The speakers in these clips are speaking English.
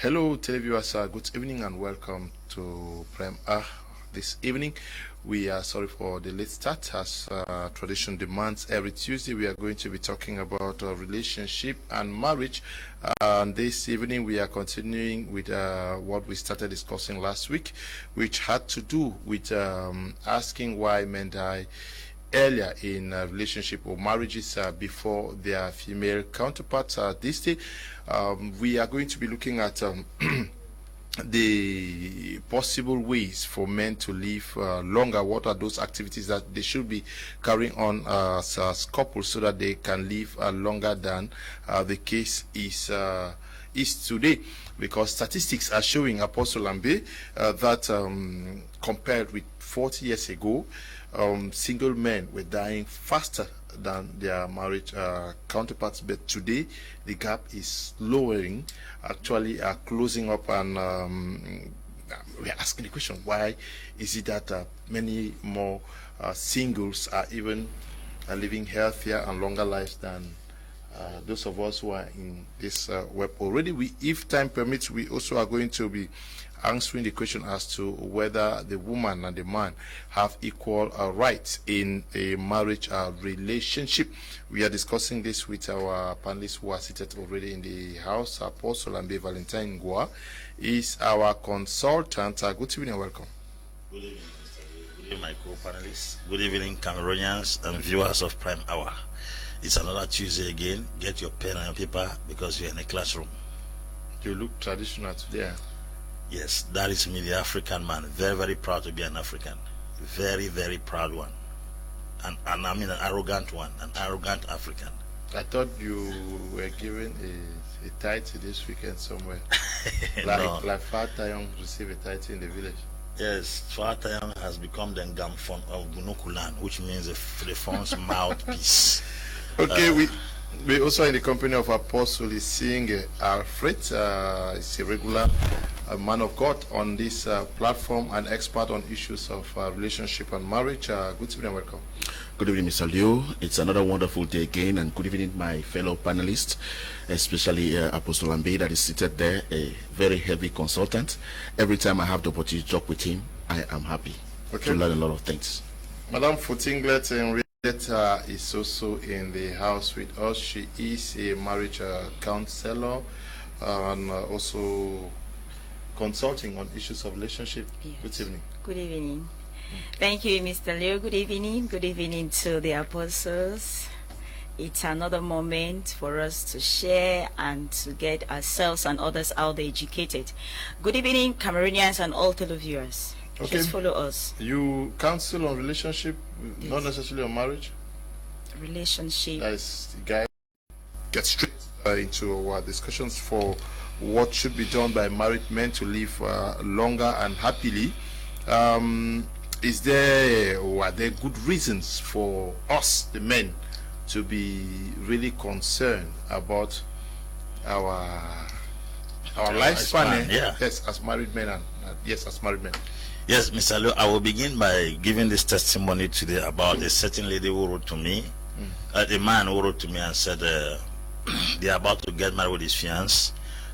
Hello, televiewers. Good evening and welcome to Prem this evening. We are sorry for the late start. As tradition demands, every Tuesday we are going to be talking about relationship and marriage. And this evening we are continuing with what we started discussing last week, which had to do with asking why men die earlier in relationship or marriages before their female counterparts. This day we are going to be looking at the possible ways for men to live longer. What are those activities that they should be carrying on as couples so that they can live longer than the case is today? Because statistics are showing, Apostle Ambe, that compared with 40 years ago, single men were dying faster than their marriage counterparts, but today the gap is lowering, actually closing up, and we're asking the question, why is it that many more singles are even living healthier and longer lives than those of us who are in this web already? If time permits, we also are going to be answering the question as to whether the woman and the man have equal rights in a marriage relationship. We are discussing this with our panelists who are seated already in the house. Apostle Ambe Valentine Ngwa is our consultant. Good evening and welcome. Good evening, Mr. Lee. Good evening, my co-panelists. Good evening, Cameroonians and viewers of Prime Hour. It's another Tuesday again. Get your pen and paper because you're in a classroom. You look traditional today. Yes, that is me, the African man. Very, very proud to be an African. Very, very proud one. And I mean an arrogant one, an arrogant African. I thought you were given a title this weekend somewhere. No. Like Father Young received a title in the village. Yes, Father Young has become the Ngamfon of Gunukulan, which means the Fon's mouthpiece. Okay, we also in the company of Apostle is seeing Alfred. He's a regular man of God on this platform, an expert on issues of relationship and marriage. Good evening and welcome. Good evening, Mr. Leo. It's another wonderful day again, and good evening, my fellow panelists, especially Apostle Ambe that is seated there, a very heavy consultant. Every time I have the opportunity to talk with him, I am happy to learn a lot of things. Madame Fotinglet Henrietta is also in the house with us. She is a marriage counselor and also consulting on issues of relationship. Yes. Good evening. Good evening. Thank you, Mr. Leo. Good evening. Good evening to the apostles. It's another moment for us to share and to get ourselves and others out there educated. Good evening, Cameroonians and all televiewers. Okay. Just follow us. You counsel on relationship, yes, not necessarily on marriage? Relationship. That is the guy. Get straight into our discussions for what should be done by married men to live longer and happily. Is there, or are there good reasons for us, the men, to be really concerned about our lifespan? Yeah. Yes, as married men, and yes, as married men. Yes, Mr. Leo, I will begin by giving this testimony today about a certain lady who wrote to me, a man who wrote to me and said they are about to get married with his fiancé,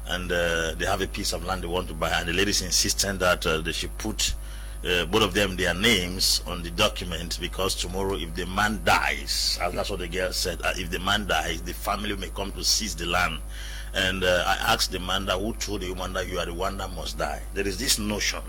and they have a piece of land they want to buy, and the lady is insisting that they should put both of them their names on the document, because tomorrow if the man dies, that's what the girl said, if the man dies, the family may come to seize the land. And I asked the man that who told the woman that you are the one that must die. There is this notion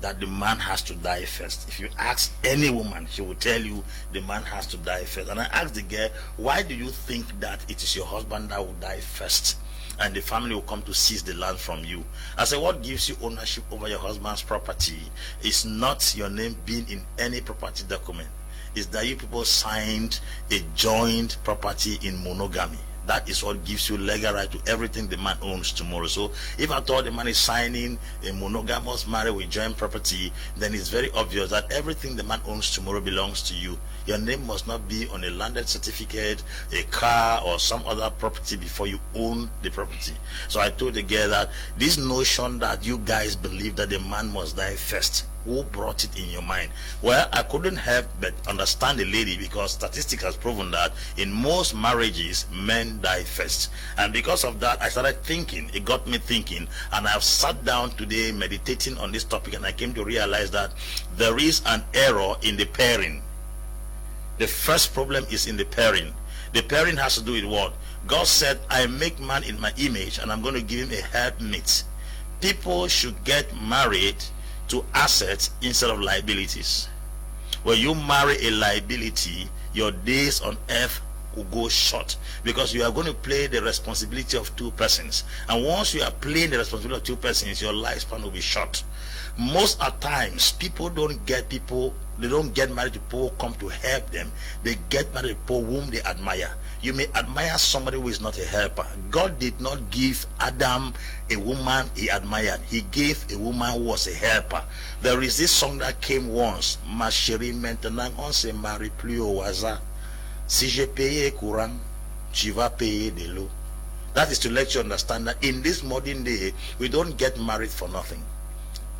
that the man has to die first. If you ask any woman, she will tell you the man has to die first. And I asked the girl, why do you think that it is your husband that will die first and the family will come to seize the land from you? I said, what gives you ownership over your husband's property is not your name being in any property document. It's that you people signed a joint property in monogamy. That is what gives you legal right to everything the man owns tomorrow. So if I thought the man is signing a monogamous marriage with joint property, then it's very obvious that everything the man owns tomorrow belongs to you. Your name must not be on a landed certificate, a car, or some other property before you own the property. So I told the girl that this notion that you guys believe that the man must die first Who brought it in your mind? Well, I couldn't help but understand the lady, because statistics has proven that in most marriages, men die first. And because of that, I started thinking. It got me thinking, and I've sat down today meditating on this topic, and I came to realize that there is an error in the pairing. The first problem is in the pairing. The pairing has to do with what? God said, I make man in my image, and I'm going to give him a helpmate. People should get married to assets instead of liabilities. When you marry a liability, your days on earth will go short, because you are going to play the responsibility of two persons. And once you are playing the responsibility of two persons, your lifespan will be short. Most of times, people don't get married to people who come to help them. They get married to people whom they admire. You may admire somebody who is not a helper. God did not give Adam a woman he admired. He gave a woman who was a helper. There is this song that came once. Ma chérie, maintenant on se marie plus au hasard. Si j'ai payé courant, tu vas payer de l'eau. That is to let you understand that in this modern day, we don't get married for nothing.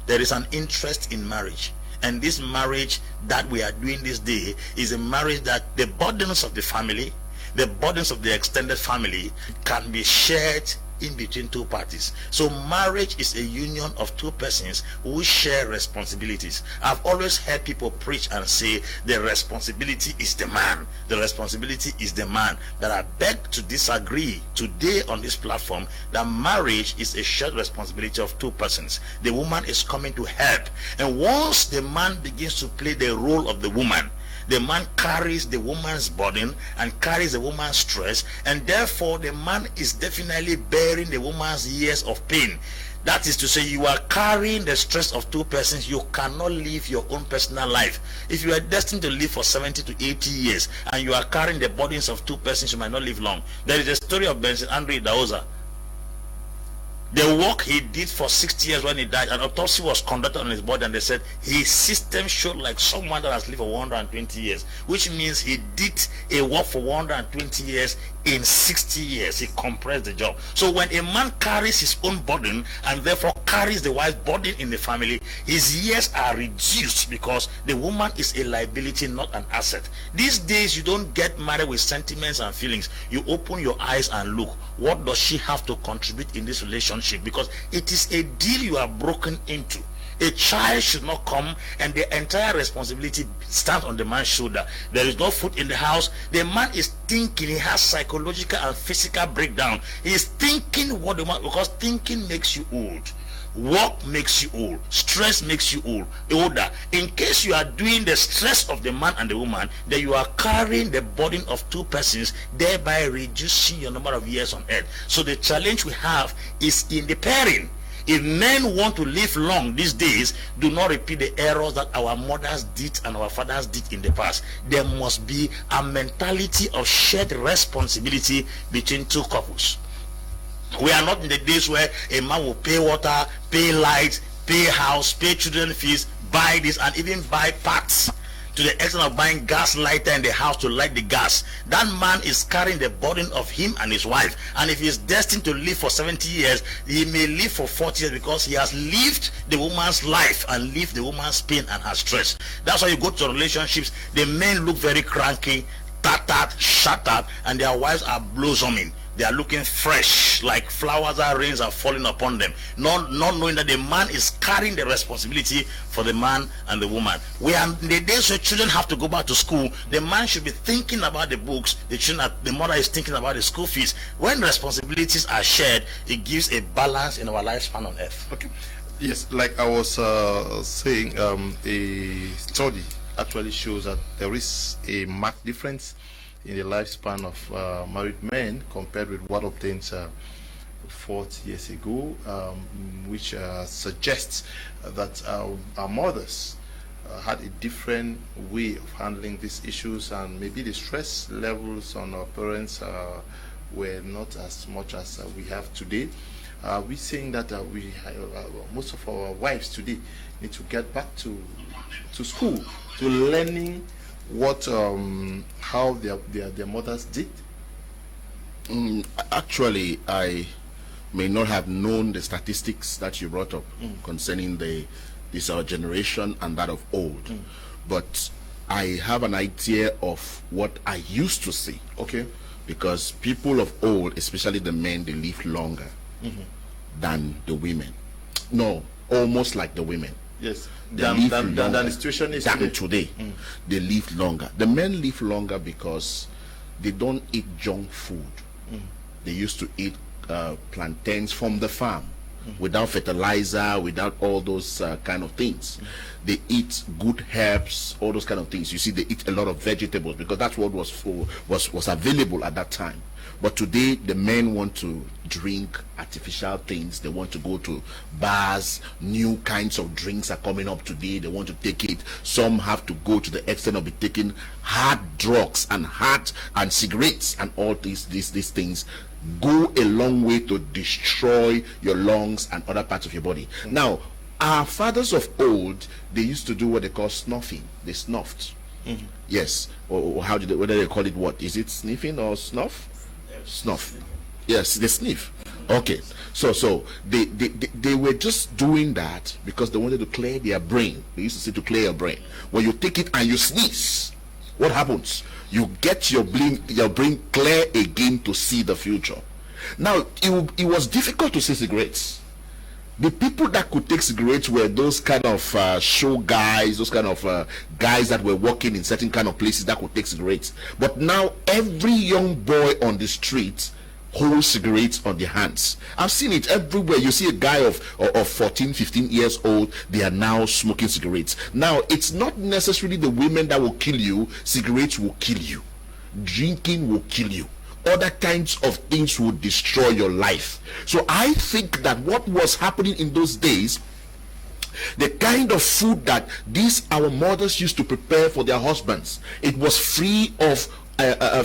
There is an interest in marriage. And this marriage that we are doing this day is a marriage that the burdens of the family, the burdens of the extended family can be shared in between two parties. So marriage is a union of two persons who share responsibilities. I've always heard people preach and say the responsibility is the man. The responsibility is the man. But I beg to disagree today on this platform that marriage is a shared responsibility of two persons. The woman is coming to help. And once the man begins to play the role of the woman, the man carries the woman's burden and carries the woman's stress, and therefore the man is definitely bearing the woman's years of pain. That is to say, you are carrying the stress of two persons. You cannot live your own personal life. If you are destined to live for 70 to 80 years and you are carrying the burdens of two persons, you might not live long. There is a story of Benson Andre Daoza. The work he did for 60 years when he died, an autopsy was conducted on his body, and they said his system showed like someone that has lived for 120 years, which means he did a work for 120 years in 60 years. He compressed the job. So when a man carries his own burden and therefore carries the wife's burden in the family, his years are reduced because the woman is a liability, not an asset. These days, you don't get married with sentiments and feelings. You open your eyes and look. What does she have to contribute in this relationship? Because it is a deal you are broken into. A child should not come and the entire responsibility stands on the man's shoulder. There is no food in the house. The man is thinking, he has psychological and physical breakdown. He is thinking what the man, because thinking makes you old. Work makes you old. Stress makes you older. In case you are doing the stress of the man and the woman, then you are carrying the burden of two persons, thereby reducing your number of years on earth. So the challenge we have is in the pairing. If men want to live long these days, do not repeat the errors that our mothers did and our fathers did in the past. There must be a mentality of shared responsibility between two couples. We are not in the days where a man will pay water, pay light, pay house, pay children fees, buy this, and even buy parts, to the extent of buying gas lighter in the house to light the gas. That man is carrying the burden of him and his wife. And if he is destined to live for 70 years, he may live for 40 years because he has lived the woman's life and lived the woman's pain and her stress. That's why you go to relationships, the men look very cranky, tattered, shattered, and their wives are blossoming. They are looking fresh, like flowers that rains are falling upon them, not knowing that the man is carrying the responsibility for the man and the woman. We are in the days where children have to go back to school. The man should be thinking about the books. The mother is thinking about the school fees. When responsibilities are shared, it gives a balance in our lifespan on earth. Okay. Yes, like I was saying, a study actually shows that there is a marked difference in the lifespan of married men compared with what obtained 40 years ago, which suggests that our mothers had a different way of handling these issues, and maybe the stress levels on our parents were not as much as we have today. We're saying that most of our wives today need to get back to school, to learning what how their mothers did. Actually, I may not have known the statistics that you brought up concerning the It's our generation and that of old. But I have an idea of what I used to see. Okay. Because people of old, especially the men, they live longer than the women. No, almost like the women. Yes. They Than live the longer situation is than today. today. They live longer. The men live longer because they don't eat junk food. They used to eat plantains from the farm, without fertilizer, without all those kind of things. They eat good herbs, all those kind of things. You see, they eat a lot of vegetables because that's what was available at that time. But today, the men want to drink artificial things. They want to go to bars. New kinds of drinks are coming up today. They want to take it. Some have to go to the extent of be taking hard drugs and cigarettes and all these things go a long way to destroy your lungs and other parts of your body. Now, our fathers of old, they used to do what they call snuffing. They snuffed. Yes. Or how did whether they call it what? Is it sniffing or snuff? Snuff. Yes, they sniff. Okay. So they were just doing that because they wanted to clear their brain. They used to say to clear your brain. When you take it and you sneeze, what happens? You get your brain clear again to see the future. Now, it was difficult to see cigarettes. The people that could take cigarettes were those kind of show guys, those kind of guys that were working in certain kind of places that could take cigarettes. But now every young boy on the street holds cigarettes on their hands. I've seen it everywhere. You see a guy of 14, 15 years old, they are now smoking cigarettes. Now, it's not necessarily the women that will kill you. Cigarettes will kill you. Drinking will kill you. Other kinds of things will destroy your life. So I think that what was happening in those days, the kind of food that these our mothers used to prepare for their husbands, it was free of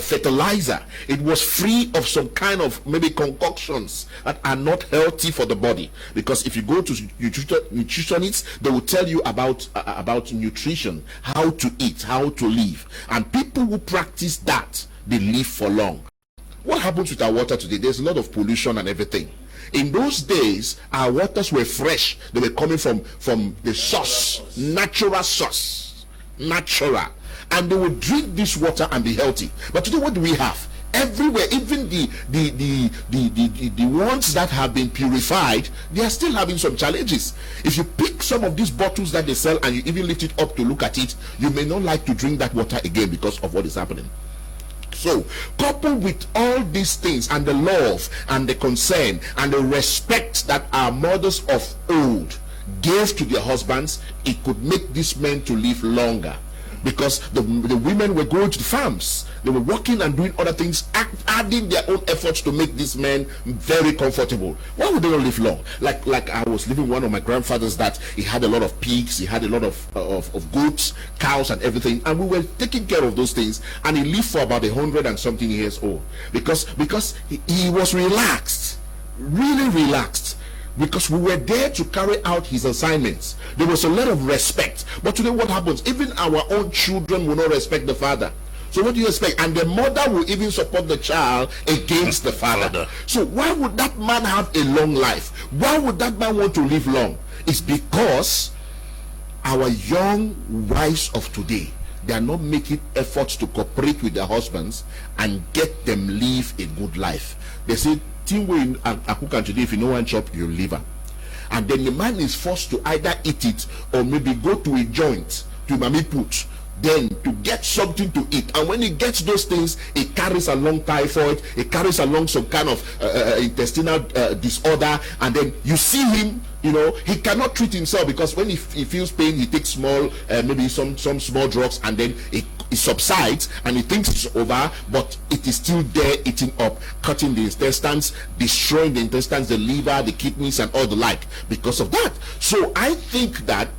fertilizer. It was free of some kind of maybe concoctions that are not healthy for the body. Because if you go to nutritionists, they will tell you about nutrition, how to eat, how to live. And people who practice that, they live for long. What happens with our water today? There's a lot of pollution and everything. In those days, our waters were fresh. They were coming from the source, natural source, natural. And they would drink this water and be healthy. But today, what do we have? Everywhere, even the ones that have been purified, they are still having some challenges. If you pick some of these bottles that they sell and you even lift it up to look at it, you may not like to drink that water again because of what is happening. So, coupled with all these things and the love and the concern and the respect that our mothers of old gave to their husbands, it could make these men to live longer. Because the women were going to the farms, they were working and doing other things, adding their own efforts to make these men very comfortable. Why would they not live long? Like I was living with one of my grandfathers that he had a lot of pigs, he had a lot of goats, cows and everything, and we were taking care of those things, and he lived for about 100 and something years old because he was relaxed, really relaxed. Because we were there to carry out his assignments. There was a lot of respect. But today what happens? Even our own children will not respect the father. So what do you expect? And the mother will even support the child against the father. So why would that man have a long life? Why would that man want to live long? It's because our young wives of today, they are not making efforts to cooperate with their husbands and get them live a good life. They say, today, if you know one chop, you liver. And then the man is forced to either eat it or maybe go to a joint to Mami put, then to get something to eat. And when he gets those things, it carries along typhoid, it carries along some kind of intestinal disorder, and then you see him, you know, he cannot treat himself because when he feels pain, he takes small, maybe some small drugs, and then it subsides and he thinks it's over, but it is still there, eating up, cutting the intestines, destroying the intestines, the liver, the kidneys and all the like because of that. So I think that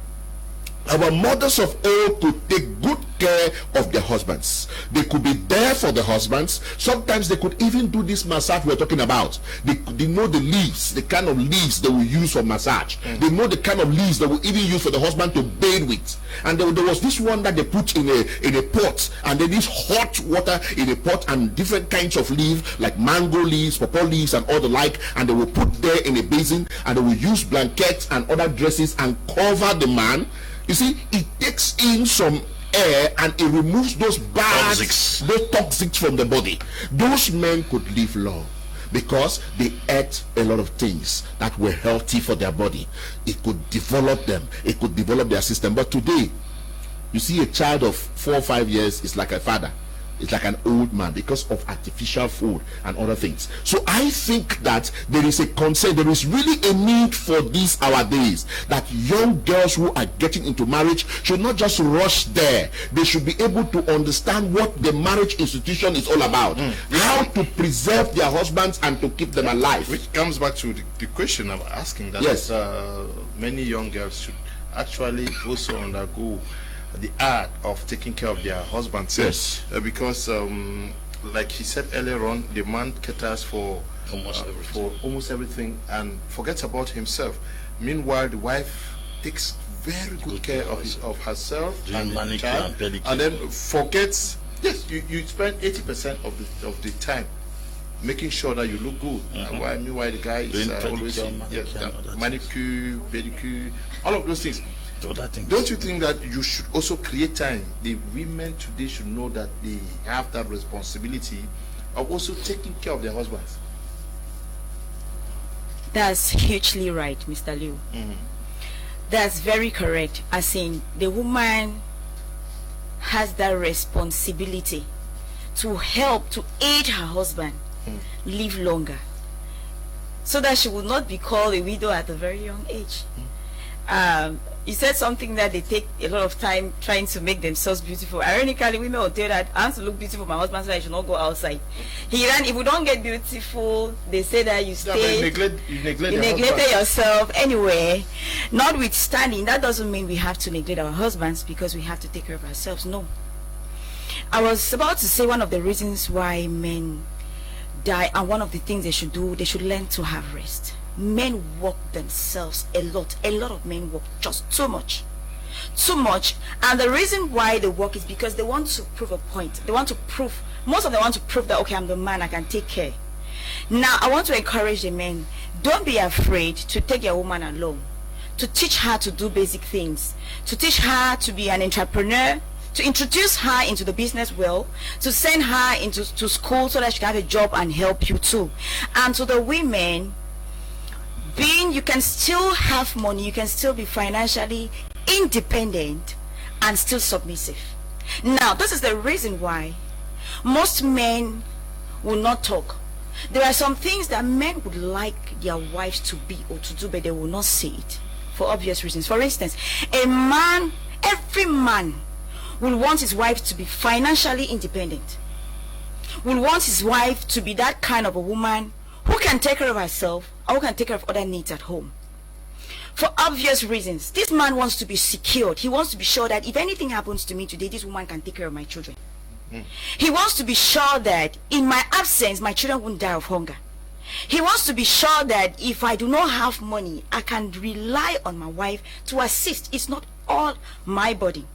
Our mothers of old could take good care of their husbands. They could be there for the husbands. Sometimes they could even do this massage we're talking about. They know the leaves, the kind of leaves they will use for massage. They know the kind of leaves they will even use for the husband to bathe with. And there was this one that they put in a pot, and then this hot water in a pot, and different kinds of leaves like mango leaves, pawpaw leaves, and all the like, and they will put there in a basin, and they will use blankets and other dresses and cover the man. You see, it takes in some air and it removes those bad, those toxics from the body. Those men could live long because they ate a lot of things that were healthy for their body. It could develop them. It could develop their system. But today, you see a child of 4 or 5 years is like a father. It's like an old man because of artificial food and other things. So I think that there is a concern, there is really a need for this our days, that young girls who are getting into marriage should not just rush there. They should be able to understand what the marriage institution is all about, how to preserve their husbands and to keep them alive. Which comes back to the question I'm asking, that yes. Many young girls should actually also undergo the art of taking care of their husbands. Yes. Because like he said earlier on, the man caters for almost everything and forgets about himself. Meanwhile, the wife takes very good care of herself and the child, and then forgets. Yes, you spend 80% of the time making sure that you look good. Meanwhile, the guy is always manicure, pedicure, all of those things. Don't you think that you should also create time? The women today should know that they have that responsibility of also taking care of their husbands. That's hugely right, Mr. Liu. That's very correct. As in, the woman has that responsibility to help, to aid her husband live longer, so that she will not be called a widow at a very young age. You said something that they take a lot of time trying to make themselves beautiful. Ironically, women will tell that I want to look beautiful for my husband, so I should not go outside. If we don't get beautiful, they say that you stay. You neglected yourself. Anyway, notwithstanding, that doesn't mean we have to neglect our husbands because we have to take care of ourselves. No. I was about to say one of the reasons why men die, and one of the things they should do, they should learn to have rest. Men work themselves a lot. A lot of men work just too much. And the reason why they work is because they want to prove a point. They want to prove, most of them want to prove that, okay, I'm the man, I can take care. Now, I want to encourage the men, don't be afraid to take your woman along, to teach her to do basic things, to teach her to be an entrepreneur, to introduce her into the business world, to send her into school so that she can have a job and help you too. And to the women, you can still have money, you can still be financially independent and still submissive. Now, this is the reason why most men will not talk. There are some things that men would like their wives to be or to do, but they will not say it for obvious reasons. For instance, every man will want his wife to be financially independent, will want his wife to be that kind of a woman who can take care of herself or who can take care of other needs at home. For obvious reasons, this man wants to be secured. He wants to be sure that if anything happens to me today, this woman can take care of my children. He wants to be sure that in my absence, my children won't die of hunger. He wants to be sure that if I do not have money, I can rely on my wife to assist. It's not all my burden.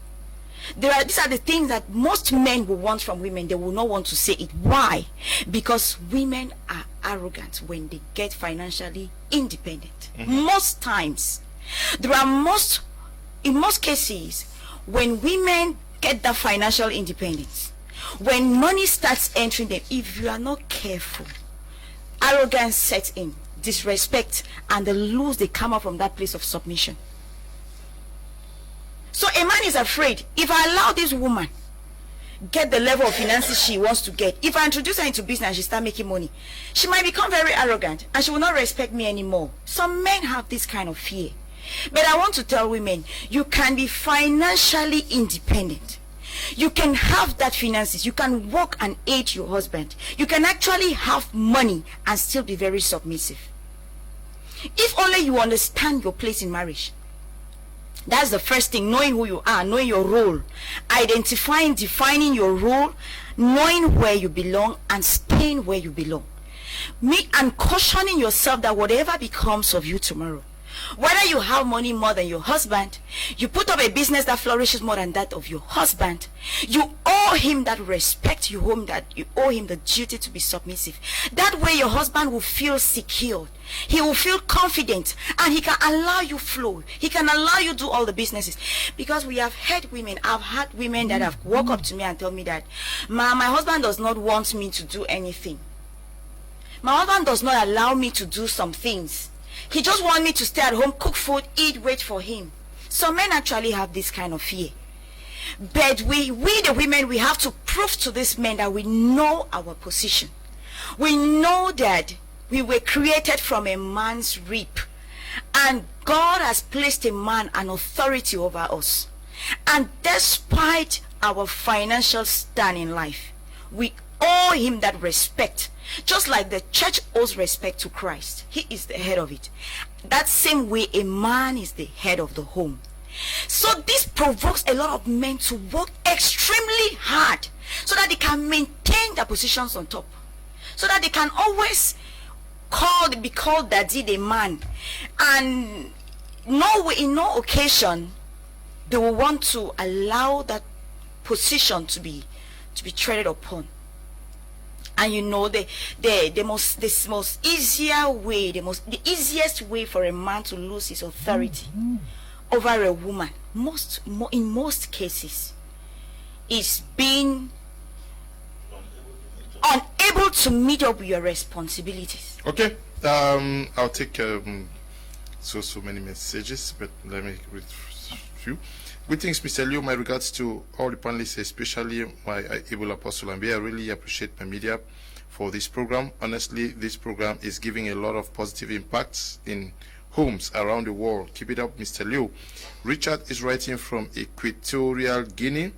These are the things that most men will want from women. They will not want to say it. Why? Because women are arrogant when they get financially independent. Most times, in most cases, when women get that financial independence, when money starts entering them, if you are not careful, arrogance sets in, disrespect, and they come up from that place of submission. So a man is afraid, if I allow this woman get the level of finances she wants to get, if I introduce her into business and she start making money, she might become very arrogant and she will not respect me anymore. Some men have this kind of fear. But I want to tell women, you can be financially independent. You can have that finances. You can work and aid your husband. You can actually have money and still be very submissive. If only you understand your place in marriage. That's the first thing, knowing who you are, knowing your role, identifying, defining your role, knowing where you belong, and staying where you belong. And cautioning yourself that whatever becomes of you tomorrow, whether you have money more than your husband, you put up a business that flourishes more than that of your husband, you owe him that respect, you owe him the duty to be submissive. That way your husband will feel secure, he will feel confident, and he can allow you flow, he can allow you do all the businesses. Because we have had women, I've had women that have walked up to me and told me that, my husband does not want me to do anything. My husband does not allow me to do some things. He just wants me to stay at home, cook food, eat, wait for him. Some men actually have this kind of fear. But we the women, we have to prove to these men that we know our position. We know that we were created from a man's rib. And God has placed a man an authority over us. And despite our financial stand in life, we owe him that respect. Just like the church owes respect to Christ. He is the head of it. That same way a man is the head of the home. So this provokes a lot of men to work extremely hard so that they can maintain their positions on top. So that they can always be called daddy the man. And in no occasion they will want to allow that position to be treaded upon. And you know, the easiest way for a man to lose his authority over a woman, in most cases, is being unable to meet up with your responsibilities. Okay, I'll take so many messages, but let me read a few. Greetings, Mr. Leo. My regards to all the panelists, especially my able Apostle Ambe. I really appreciate my media for this program. Honestly, this program is giving a lot of positive impacts in homes around the world. Keep it up, Mr. Leo. Richard is writing from Equatorial Guinea.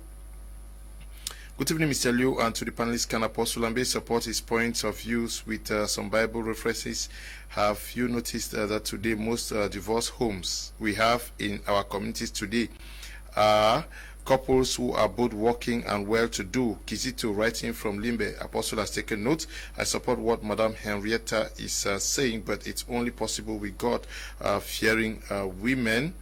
Good evening, Mr. Leo, and to the panelists. Can Apostle Ambe support his points of views with some Bible references? Have you noticed that today most divorce homes we have in our communities today are couples who are both working and well-to-do? Kizito writing from Limbe. Apostle has taken note. I support what Mme Henrietta is saying, but it's only possible with God fearing women.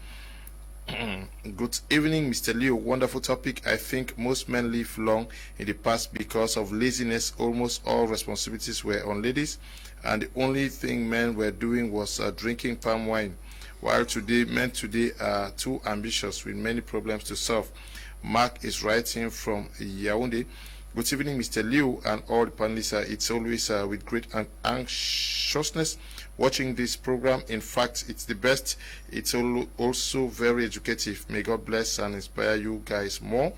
Good evening, Mr. Leo. Wonderful topic. I think most men live long in the past because of laziness. Almost all responsibilities were on ladies, and the only thing men were doing was drinking palm wine. While today, men today are too ambitious with many problems to solve. Mark is writing from Yaoundé. Good evening, Mr. Liu and all the panelists. It's always with great anxiousness watching this program. In fact, it's the best. It's also very educative. May God bless and inspire you guys more.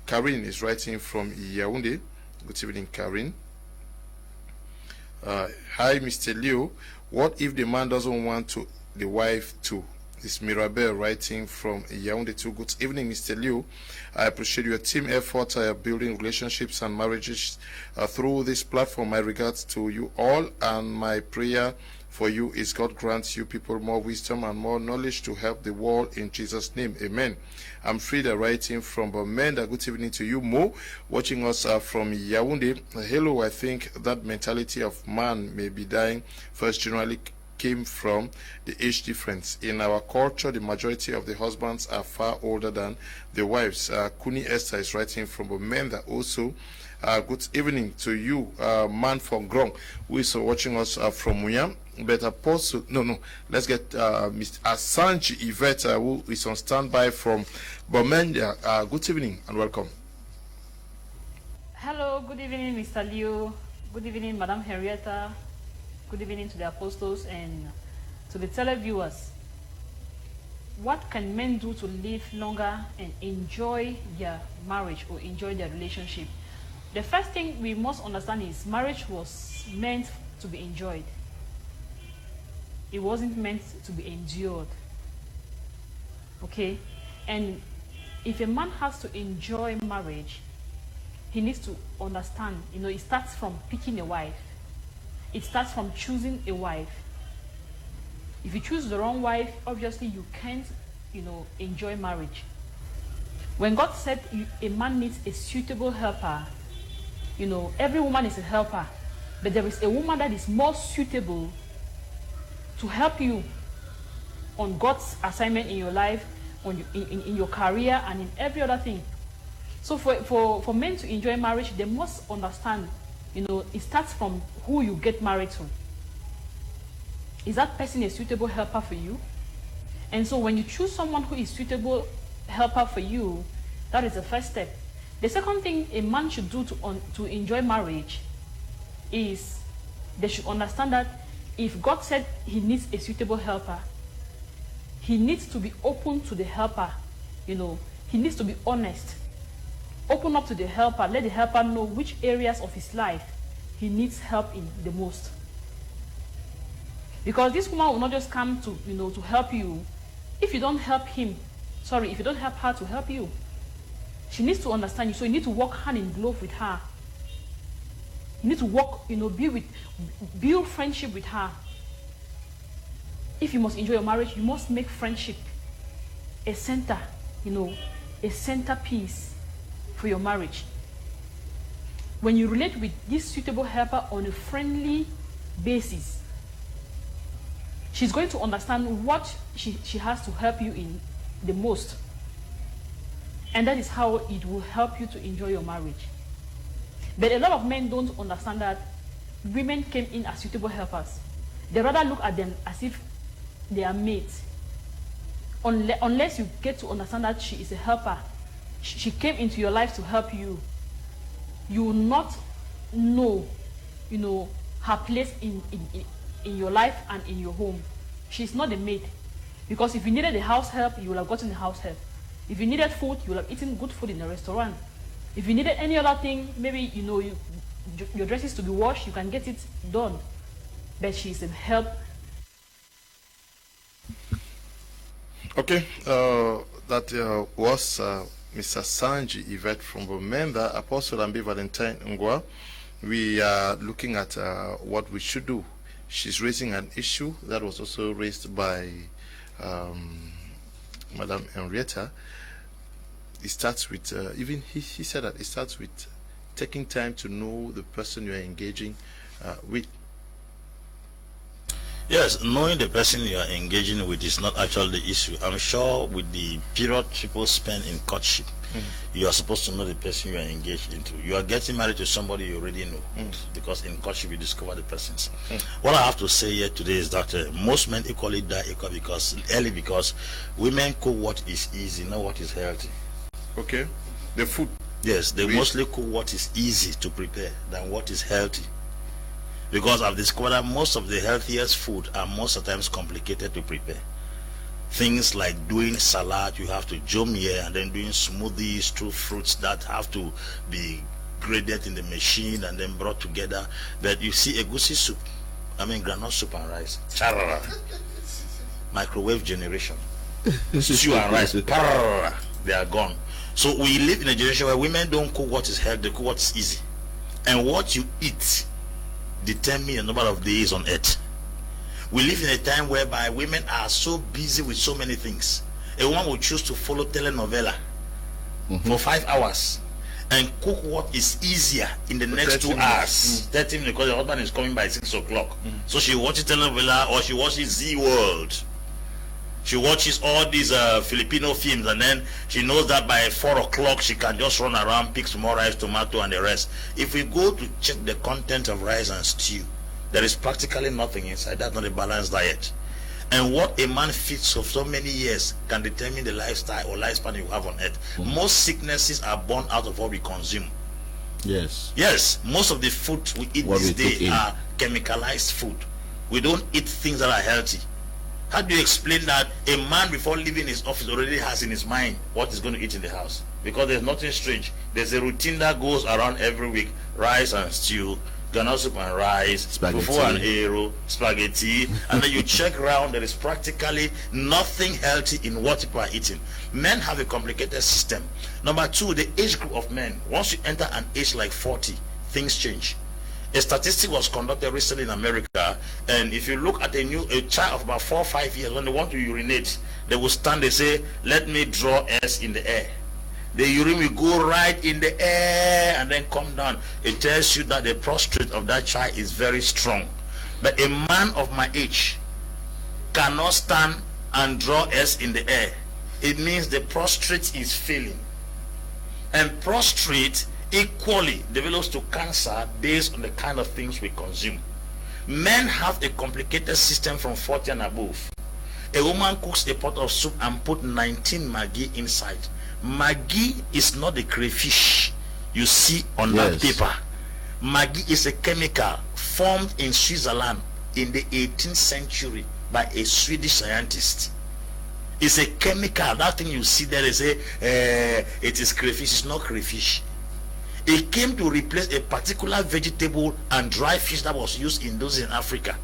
Karin is writing from Yaoundé. Good evening, Karin. Hi, Mr. Liu. What if the man doesn't want the wife to? It's Mirabel writing from Yaoundé too. Good evening, Mr. Liu. I appreciate your team effort building relationships and marriages through this platform. My regards to you all, and my prayer for you is God grants you people more wisdom and more knowledge to help the world in Jesus' name. Amen. I'm Frida writing from Bamenda. Good evening to you, Mo, watching us from Yaoundé. Hello, I think that mentality of man may be dying first generally came from the age difference. In our culture, the majority of the husbands are far older than the wives. Kuni Esther is writing from Bamenda also. Good evening to you, man from Grong, who is watching us from Muyam. But Apostle, let's get Ms. Asanji Yvette, who is on standby from Bamenda. Good evening and welcome. Hello, good evening, Mr. Leo. Good evening, Mme Henrietta. Good evening to the apostles and to the televiewers. What can men do to live longer and enjoy their marriage or enjoy their relationship? The first thing we must understand is marriage was meant to be enjoyed. It wasn't meant to be endured. Okay? And if a man has to enjoy marriage, he needs to understand, it starts from picking a wife. It starts from choosing a wife. If you choose the wrong wife, obviously you can't enjoy marriage. When God said a man needs a suitable helper, every woman is a helper, but there is a woman that is more suitable to help you on God's assignment in your life, in your career, and in every other thing. So for men to enjoy marriage, they must understand, it starts from who you get married to. Is that person a suitable helper for you? And so when you choose someone who is suitable helper for you, that is the first step. The second thing a man should do to enjoy marriage is they should understand that if God said he needs a suitable helper, he needs to be open to the helper. He needs to be honest. Open up to the helper. Let the helper know which areas of his life he needs help in the most. Because this woman will not just come to help you if you don't help if you don't help her to help you. She needs to understand you, so you need to work hand in glove with her. You need to work, build friendship with her. If you must enjoy your marriage, you must make friendship a center, a centerpiece for your marriage. When you relate with this suitable helper on a friendly basis, she's going to understand what she has to help you in the most. And that is how it will help you to enjoy your marriage. But a lot of men don't understand that women came in as suitable helpers. They rather look at them as if they are mates. Unless you get to understand that she is a helper, she came into your life to help you, you will not know, her place in your life and in your home. She's not a maid. Because if you needed a house help, you would have gotten a house help. If you needed food, you would have eaten good food in a restaurant. If you needed any other thing, maybe your dresses to be washed, you can get it done. But she's a help. Okay, that was Ms. Asanji Yvette from Bomenda, Apostle Ambe Valentine Ngwa. We are looking at what we should do. She's raising an issue that was also raised by Mme Henrietta. It starts with, even he said that it starts with taking time to know the person you are engaging with. Yes, knowing the person you are engaging with is not actually the issue. I'm sure with the period people spend in courtship, you are supposed to know the person you are engaged into. You are getting married to somebody you already know, because in courtship you discover the persons. What I have to say here today is that most men equally die because women cook what is easy, not what is healthy. Okay, the food. Yes, they mostly cook what is easy to prepare than what is healthy. Because I've discovered that most of the healthiest food are most of the times complicated to prepare. Things like doing salad, you have to jom here, and then doing smoothies through fruits that have to be graded in the machine and then brought together. But you see egusi soup, groundnut soup and rice, charara, microwave generation, stew and rice, parara, they are gone. So we live in a generation where women don't cook what is healthy, they cook what is easy. And what you eat determine the number of days on earth. We live in a time whereby women are so busy with so many things. A woman will choose to follow telenovela for 5 hours and cook what is easier in the next 2 hours. 30 minutes, because the husband is coming by 6 o'clock. So she watches telenovela or she watches Z World. She watches all these Filipino films, and then she knows that by 4 o'clock she can just run around, pick some more rice, tomato, and the rest. If we go to check the content of rice and stew, there is practically nothing inside. That's not a balanced diet. And what a man feeds for so many years can determine the lifestyle or lifespan you have on earth. Most sicknesses are born out of what we consume. Yes. Yes, most of the food we eat these days are chemicalized food. We don't eat things that are healthy. How do you explain that a man before leaving his office already has in his mind what he's going to eat in the house? Because there's nothing strange. There's a routine that goes around every week. Rice and stew, groundnut soup and rice, fufu and hero, spaghetti, and then you check around, there is practically nothing healthy in what people are eating. Men have a complicated system. Number two, the age group of men. Once you enter an age like 40, things change. A statistic was conducted recently in America, and if you look at a child of about 4 or 5 years, when they want to urinate, they will stand, they say, let me draw S in the air. The urine will go right in the air and then come down. It tells you that the prostate of that child is very strong. But a man of my age cannot stand and draw S in the air. It means the prostate is failing. And prostate equally develops to cancer based on the kind of things we consume. Men have a complicated system from 40 and above. A woman cooks a pot of soup and put 19 Maggi inside. Maggi is not the crayfish you see on that paper. Maggi is a chemical formed in Switzerland in the 18th century by a Swedish scientist. It's a chemical. That thing you see there, they say it is crayfish. It's not crayfish. It came to replace a particular vegetable and dry fish that was used in those in Africa.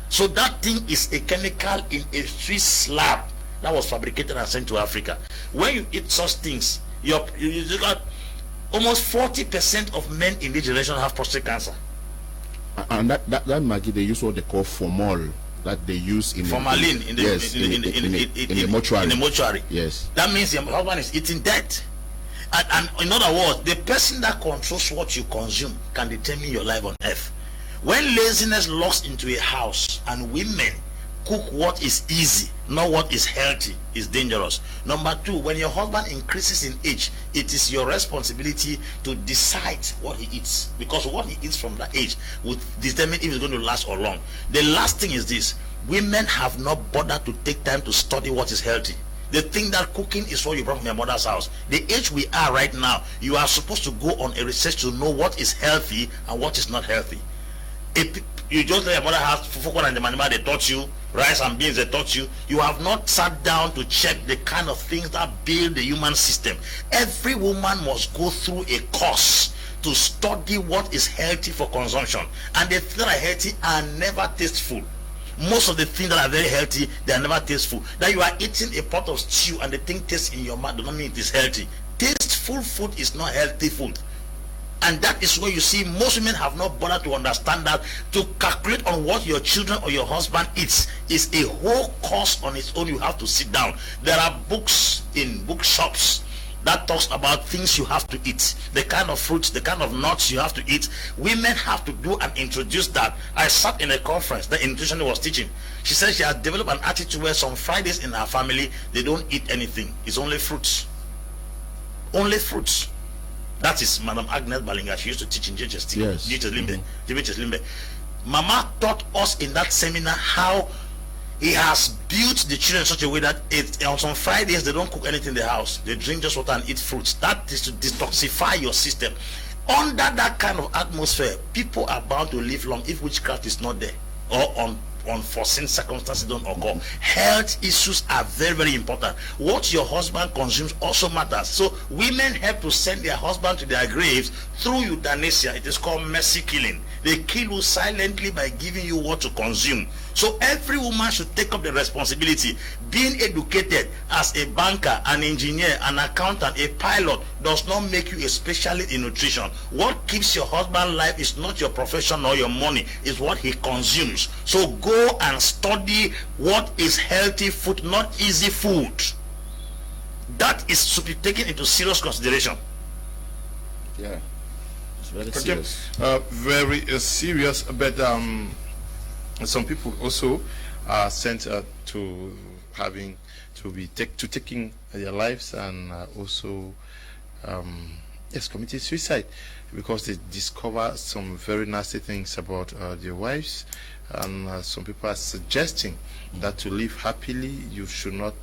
So that thing is a chemical in a Swiss slab that was fabricated and sent to Africa. When you eat such things, you got almost 40% of men in this generation have prostate cancer. And that Maggi, they use what they call formol, that they use in formalin in the mortuary. In the mortuary. Yes. That means your husband is eating that. And in other words, the person that controls what you consume can determine your life on earth. When laziness locks into a house and women cook what is easy, not what is healthy, is dangerous. Number two, when your husband increases in age, it is your responsibility to decide what he eats, because what he eats from that age will determine if it's going to last or long. The last thing is this: women have not bothered to take time to study what is healthy. They think that cooking is what you brought from your mother's house. The age we are right now, you are supposed to go on a research to know what is healthy and what is not healthy. If you just let your mother have fufu and the manima they taught you, rice and beans they taught you, you have not sat down to check the kind of things that build the human system. Every woman must go through a course to study what is healthy for consumption. And the things that are healthy are never tasteful. Most of the things that are very healthy, they are never tasteful. That you are eating a pot of stew and the thing tastes in your mouth does not mean it is healthy. Tasteful food is not healthy food. And that is where you see most women have not bothered to understand that to calculate on what your children or your husband eats is a whole course on its own. You have to sit down. There are books in bookshops that talks about things you have to eat, the kind of fruits, the kind of nuts you have to eat. Women have to do and introduce that. I sat in a conference that nutritionist was teaching. She said she has developed an attitude where some Fridays in her family they don't eat anything. It's only fruits. Only fruits. That is Madam Agnes Balinga. She used to teach in JHST. Yes. JHS Mama taught us in that seminar how he has built the children in such a way that on some Fridays they don't cook anything in the house. They drink just water and eat fruits. That is to detoxify your system. Under that kind of atmosphere, people are bound to live long if witchcraft is not there or unforeseen circumstances don't occur. Health issues are very, very important. What your husband consumes also matters. So women help to send their husband to their graves through euthanasia. It is called mercy killing. They kill you silently by giving you what to consume. So every woman should take up the responsibility. Being educated as a banker, an engineer, an accountant, a pilot does not make you a specialist in nutrition. What keeps your husband alive is not your profession or your money, it's what he consumes. So go and study what is healthy food, not easy food. That is to be taken into serious consideration. Yeah, it's very serious. Very serious, but some people also are sent to having to taking their lives, and also committing suicide because they discover some very nasty things about their wives. And some people are suggesting that to live happily you should not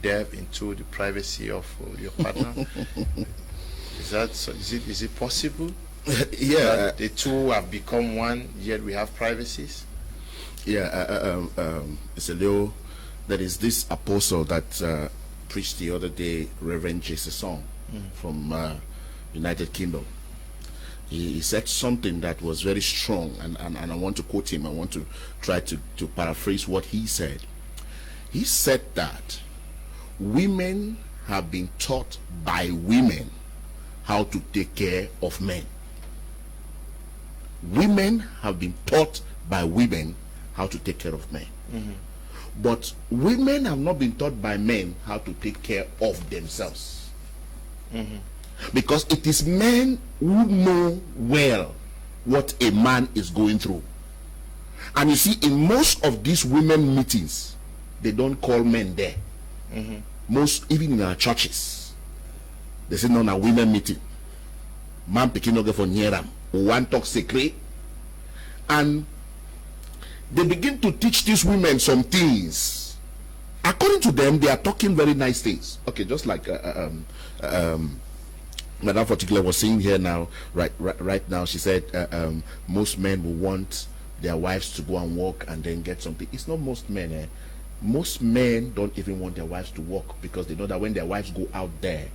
delve into the privacy of your partner. Is that so? Is it possible? Yeah, the two have become one, yet we have privacies. Yeah, Mr. Leo, there is this apostle that preached the other day, Reverend J.C. Song from United Kingdom. He said something that was very strong, and I want to quote him. I want to try to paraphrase what he said. He said that women have been taught by women how to take care of men. women have been taught by women how to take care of men. But women have not been taught by men how to take care of themselves. Because it is men who know well what a man is going through. And you see, in most of these women meetings, they don't call men there. Most, even in our churches, they say, no, na women meeting. Man picking no for near them. One talk secret. And they begin to teach these women some things. According to them, they are talking very nice things. Okay, just like Madame Particular was saying here now, right now, she said most men will want their wives to go and work and then get something. It's not most men. Most men don't even want their wives to work because they know that when their wives go out there,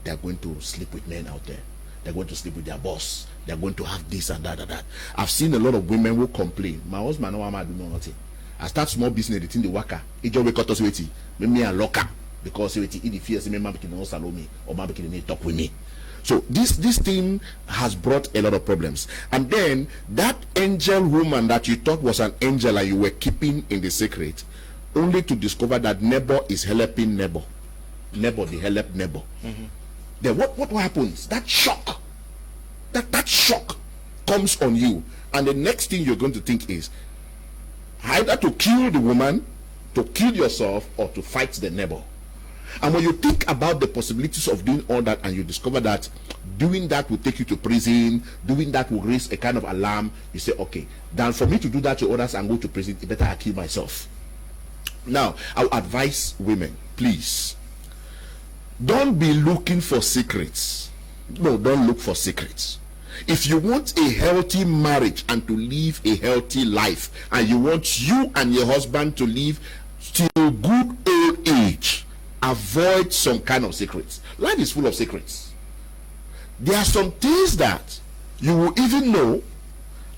they're going to sleep with men out there. They're going to sleep with their boss. They're going to have this and that and that. I've seen a lot of women who complain. My husband, no, I do nothing. I start small business, the thing the worker. It just wake up to sweetie. Me a locker because sweetie, it fears me, man can also me or man can talk with me. So this thing has brought a lot of problems. And then that angel woman that you thought was an angel and you were keeping in the secret, only to discover that neighbor is helping neighbor. Neighbor, they help neighbor. Then what happens? That shock. That shock comes on you. And the next thing you're going to think is either to kill the woman, to kill yourself, or to fight the neighbor. And when you think about the possibilities of doing all that and you discover that doing that will take you to prison, doing that will raise a kind of alarm, you say, okay, than for me to do that to others and go to prison, it better I kill myself. Now, I would advise women, please, don't be looking for secrets. No, don't look for secrets. If you want a healthy marriage and to live a healthy life, and you want you and your husband to live till good old age, avoid some kind of secrets. Life is full of secrets. There are some things that you will even know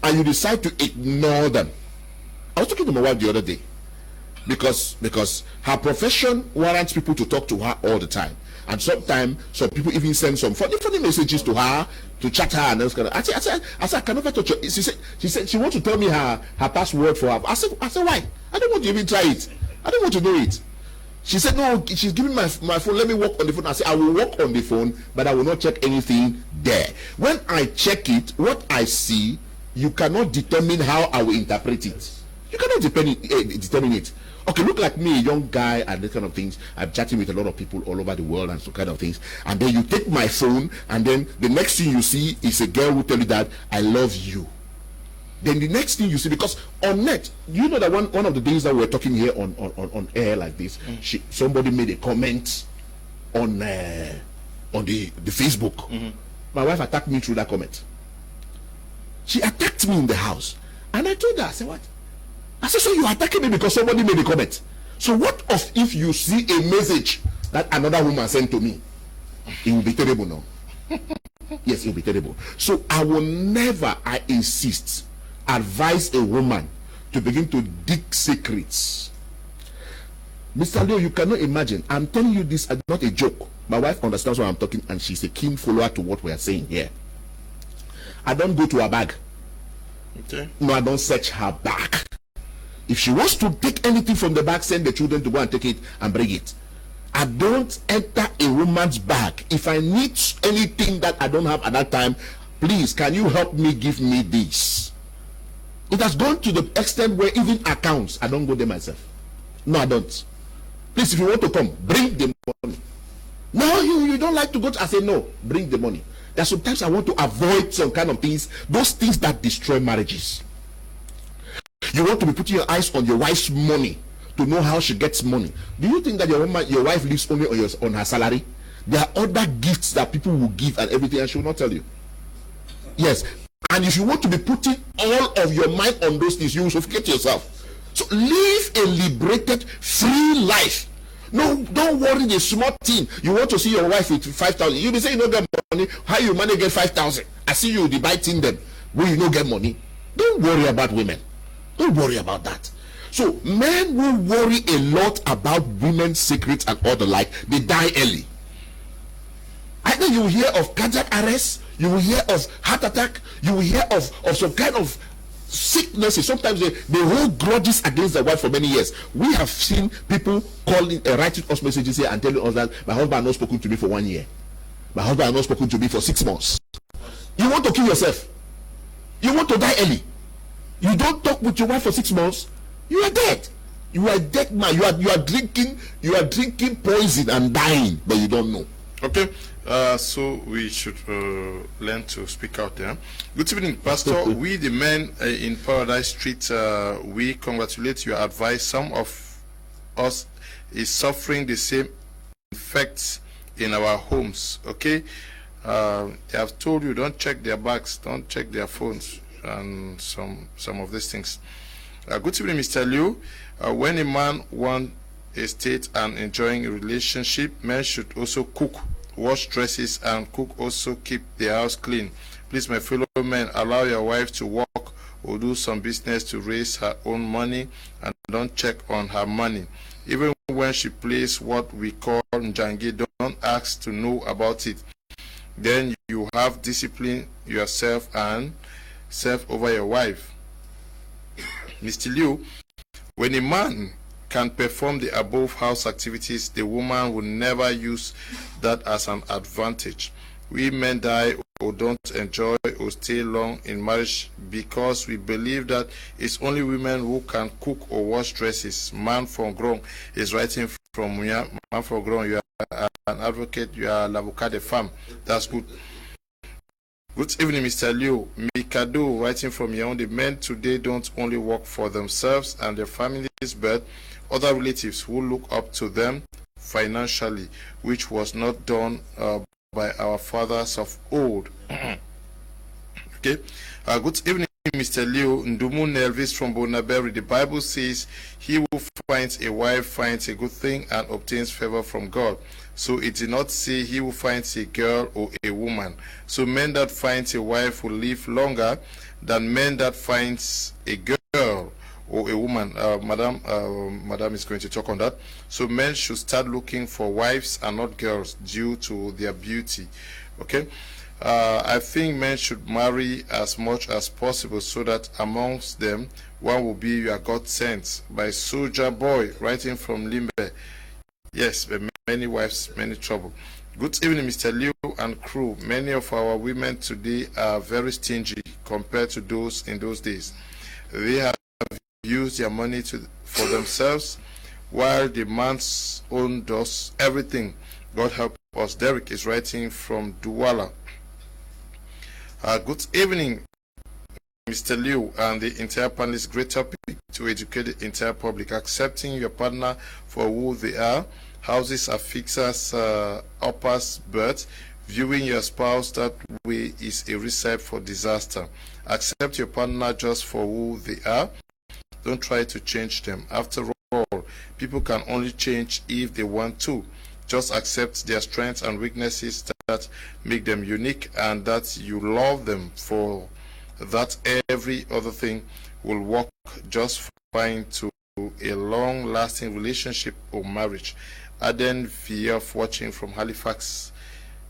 and you decide to ignore them. I was talking to my wife the other day because her profession warrants people to talk to her all the time. And sometimes some people even send some funny messages to her, to chat her, and else kind of. I said, I can never touch her. She said she wants to tell me her password for her. I said, why? I don't want to even try it. I don't want to know it. She said, no, she's giving my phone. Let me work on the phone. I said, I will work on the phone, but I will not check anything there. When I check it, what I see, you cannot determine how I will interpret it. You cannot determine it. Okay, look like me, a young guy and this kind of things. I'm chatting with a lot of people all over the world and so kind of things. And then you take my phone, and then the next thing you see is a girl who tell you that I love you. Then the next thing you see, because on net, you know that one of the days that we're talking here on air like this, somebody made a comment on the Facebook. My wife attacked me through that comment. She attacked me in the house, and I told her, I said, what? I said, so you attacking me because somebody made a comment? So what if you see a message that another woman sent to me? It will be terrible now. Yes, it will be terrible. So I will never, I insist, advise a woman to begin to dig secrets. Mr. Leo, you cannot imagine. I'm telling you this as not a joke. My wife understands what I'm talking, and she's a keen follower to what we are saying here. I don't go to her bag. Okay. No, I don't search her bag. If she wants to take anything from the bag, send the children to go and take it and bring it. I don't enter a woman's bag. If I need anything that I don't have at that time, please, can you help me give me this? It has gone to the extent where even accounts, I don't go there myself. No, I don't. Please, if you want to come, bring the money. No, you don't like to go to, I say no, bring the money. That sometimes I want to avoid some kind of things, those things that destroy marriages. You want to be putting your eyes on your wife's money to know how she gets money. Do you think that your wife lives only on her salary? There are other gifts that people will give and everything, and she will not tell you. Yes, and if you want to be putting all of your mind on those things, you will suffocate yourself. So live a liberated, free life. No, don't worry the small thing. You want to see your wife with 5,000. You be saying you don't get money. How you manage get 5,000? I see you debating them when you don't get money. Don't worry about women. Don't worry about that. So men will worry a lot about women's secrets and all the like. They die early. Either you hear of cardiac arrest, You will hear of heart attack. You will hear of some kind of sicknesses. Sometimes they hold grudges against the wife for many years. We have seen people calling, writing us messages here and telling us that my husband has not spoken to me for 1 year. My husband has not spoken to me for 6 months. You want to kill yourself. You want to die early. You don't talk with your wife for 6 months. You are dead. You are a dead man. You are drinking poison and dying, but you don't know. Okay. So we should learn to speak out there. Good evening, Pastor. We, the men in Paradise Street, we congratulate your advice. Some of us is suffering the same effects in our homes. Okay. They have told you, don't check their bags, don't check their phones, and some of these things. Good evening, Mr. Liu. When a man wants a state and enjoying a relationship, men should also cook, wash dresses, and cook, also keep the house clean. Please, my fellow men, allow your wife to work or do some business to raise her own money, and don't check on her money. Even when she plays what we call Njangi, don't ask to know about it. Then you have discipline yourself and serve over your wife. Mr. Liu, when a man can perform the above house activities, the woman will never use that as an advantage. We men die or don't enjoy or stay long in marriage because we believe that it's only women who can cook or wash dresses. Man from Grong is writing from Man from Grong. You are an advocate, you are l'avocat de femme. That's good. Good evening, Mr. Liu. Mikado writing from Yaoundé. Men today don't only work for themselves and their families, but other relatives who look up to them financially, which was not done by our fathers of old. Okay. Good evening, Mr. Liu. Ndumu Nelvis from Bonaberi. The Bible says, he who finds a wife finds a good thing and obtains favor from God. So it did not say he who finds a girl or a woman. So men that finds a wife will live longer than men that finds a girl or a woman. Madam is going to talk on that. So men should start looking for wives and not girls due to their beauty. Okay. I think men should marry as much as possible so that amongst them one will be your God sent. By Soldier Boy writing from Limbe. Yes, but many wives, many trouble. Good evening, Mr. Liu and crew. Many of our women today are very stingy compared to those in those days. They have used their money for themselves, while the man's own does everything. God help us. Derek is writing from Douala. Good evening, Mr. Liu and the entire panelist. Great topic to educate the entire public. Accepting your partner for who they are. Houses are fixers, uppers, but viewing your spouse that way is a recipe for disaster. Accept your partner just for who they are. Don't try to change them. After all, people can only change if they want to. Just accept their strengths and weaknesses that make them unique, and that you love them for that. Every other thing will work just fine to a long-lasting relationship or marriage. Aden VF watching from Halifax,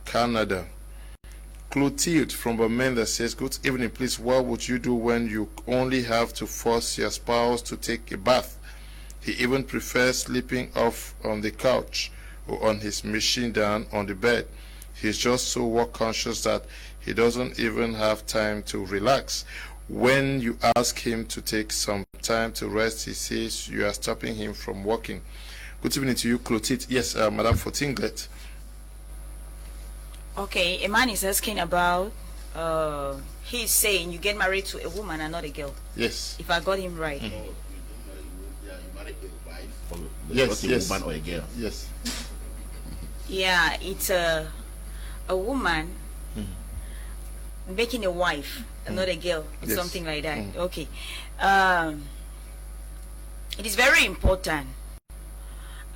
Canada. Clotilde from Bamenda says, good evening, please. What would you do when you only have to force your spouse to take a bath? He even prefers sleeping off on the couch or on his machine than on the bed. He's just so work conscious that he doesn't even have time to relax. When you ask him to take some time to rest, he says you are stopping him from working. Good evening to you, Clotilde. Yes, Madam Fortinglet. Okay, a man is asking about, he's saying you get married to a woman and not a girl. Yes. If I got him right. Yes, yes. A woman or a girl. Yes. Yeah, it's a woman making a wife, not a girl, Yes. something like that. Okay. It is very important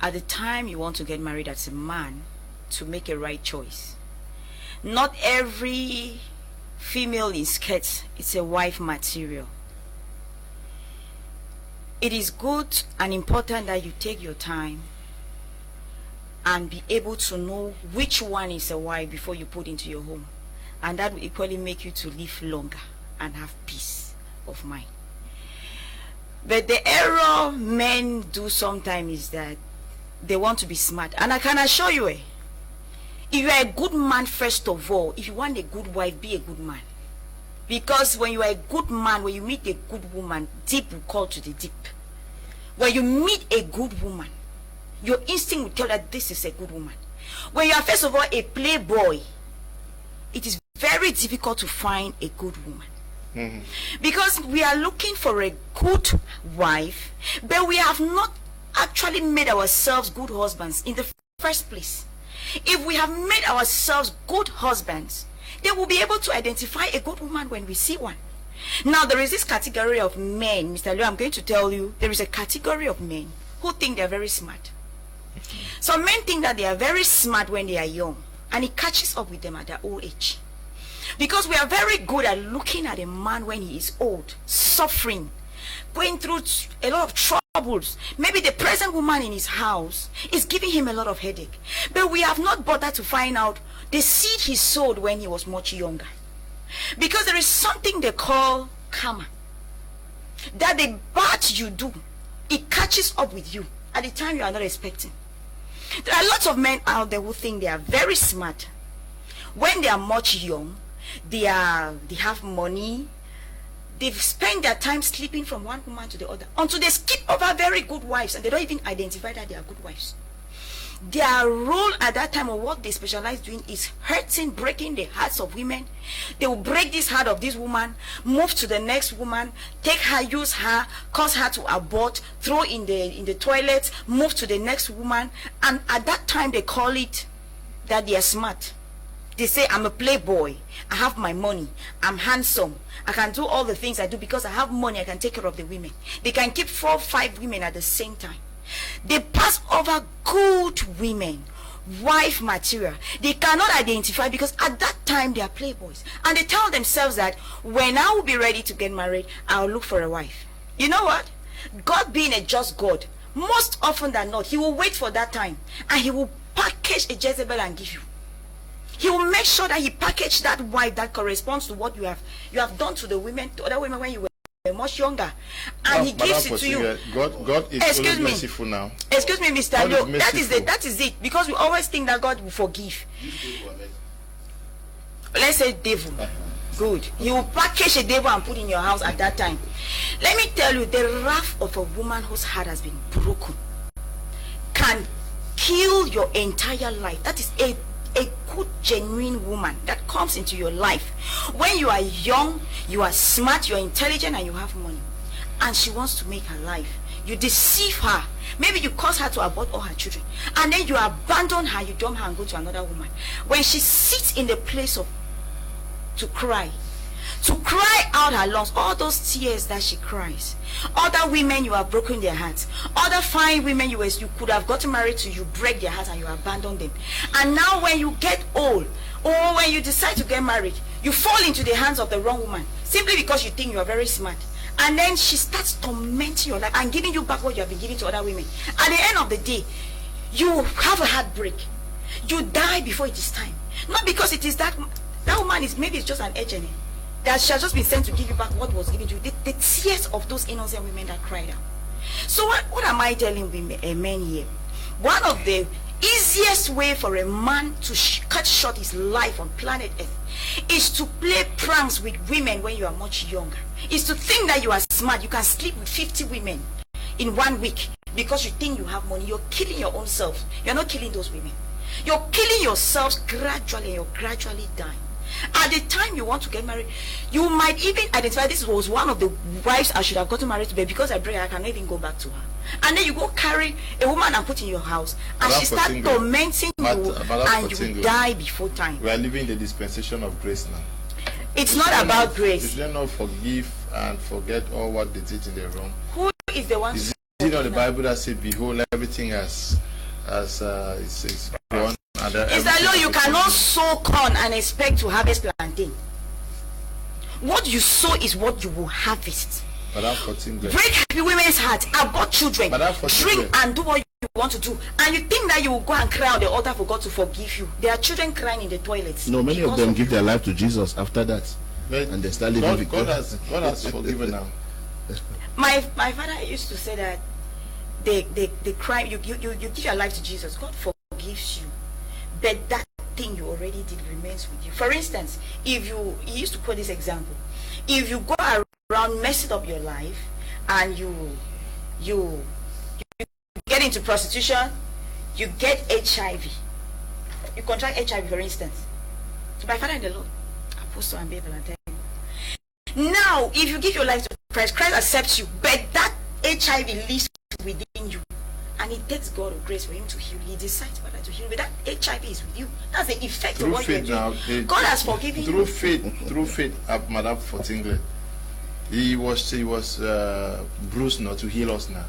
at the time you want to get married as a man to make a right choice. Not every female in skirts is a wife material. It is good and important that you take your time and be able to know which one is a wife before you put into your home. and that will equally make you to live longer and have peace of mind. But the error men do sometimes is that they want to be smart. And I can assure you, if you are a good man, first of all, if you want a good wife, be a good man. Because when you are a good man, when you meet a good woman, deep will call to the deep. When you meet a good woman, your instinct will tell that this is a good woman. When you are first of all a playboy, it is very difficult to find a good woman. Because we are looking for a good wife, but we have not actually made ourselves good husbands in the first place. If we have made ourselves good husbands, then we'll be able to identify a good woman when we see one. Now, there is this category of men, Mr. Leo, I'm going to tell you, there is a category of men who think they're very smart. Some men think that they are very smart when they are young, and it catches up with them at their old age. Because we are very good at looking at a man when he is old, suffering, going through a lot of troubles. Maybe the present woman in his house is giving him a lot of headache. But we have not bothered to find out the seed he sowed when he was much younger. Because there is something they call karma. That the bad you do, it catches up with you at the time you are not expecting. There are lots of men out there who think they are very smart. When they are much young, they have money, they've spent their time sleeping from one woman to the other until they skip over very good wives and they don't even identify that they are good wives. Their role at that time, or what they specialize doing, is hurting, breaking the hearts of women. They will break this heart of this woman, move to the next woman, take her, use her, cause her to abort, throw in the toilet, move to the next woman, and at that time they call it that they are smart. They say, I'm a playboy, I have my money, I'm handsome, I can do all the things I do because I have money, I can take care of the women. They can keep 4 or 5 women at the same time. They pass over good women, wife material. They cannot identify because at that time they are playboys. And they tell themselves that when I will be ready to get married, I'll look for a wife. You know what? God being a just God, most often than not, he will wait for that time and he will package a Jezebel and give you. He will make sure that he package that wife that corresponds to what you have done to the women, to other women when you were much younger, and he gives it to you. God is always merciful now. Excuse me, Mr. Leo, that is it, because we always think that God will forgive. Let's say devil. Good. He will package a devil and put in your house at that time. Let me tell you, the wrath of a woman whose heart has been broken can kill your entire life. That is a good, genuine woman that comes into your life when you are young, you are smart, you are intelligent, and you have money, and she wants to make her life. You deceive her. Maybe you cause her to abort all her children, and then you abandon her, you dump her and go to another woman. When she sits in the place to cry out her lungs, all those tears that she cries, other women you have broken their hearts, other fine women you could have gotten married to, you break their hearts and you abandon them. And now when you get old, or when you decide to get married, you fall into the hands of the wrong woman simply because you think you are very smart, and then she starts tormenting your life and giving you back what you have been giving to other women. At the end of the day, you have a heartbreak. You die before it is time, not because it is that woman is, maybe it's just an agent that she has just been sent to give you back what was given to you. The tears of those innocent women that cried out. So what am I telling men here? One of the easiest way for a man to cut short his life on planet Earth is to play pranks with women when you are much younger. Is to think that you are smart. You can sleep with 50 women in 1 week because you think you have money. You're killing your own self. You're not killing those women. You're killing yourselves gradually, and you're gradually dying. At the time you want to get married, you might even identify this was one of the wives I should have gotten married to, but because I break, I cannot even go back to her. And then you go carry a woman and put in your house, and she starts tormenting you, and you will die before time. We are living in the dispensation of grace now. It's not about grace. Is there not forgive and forget all what they did in the wrong? Who is the one? Is it not the Bible that says, behold, everything is gone? Is that no? You cannot sow corn and expect to harvest plantain. What you sow is what you will harvest. But I'm 14 break happy women's heart, abort children, drink and do what you want to do, and you think that you will go and cry on the altar for God to forgive you. There are children crying in the toilets. No, many of them give their life to Jesus after that, and they start living with God has forgiven now. My father used to say that they cry. You give your life to Jesus, God forgives you, but that thing you already did remains with you. For instance, he used to quote this example: if you go around messing up your life and you get into prostitution, you get HIV, you contract HIV, for instance. So my father in the Lord, Apostle Ambe, now if you give your life to Christ, Christ accepts you, but that HIV lives within you, and it takes God of grace for him to heal. He decides whether to heal, but that HIV is with you. That's the effect of what you're doing. God has forgiven you. Through faith, Madame Fortingley, he was bruised not to heal us now.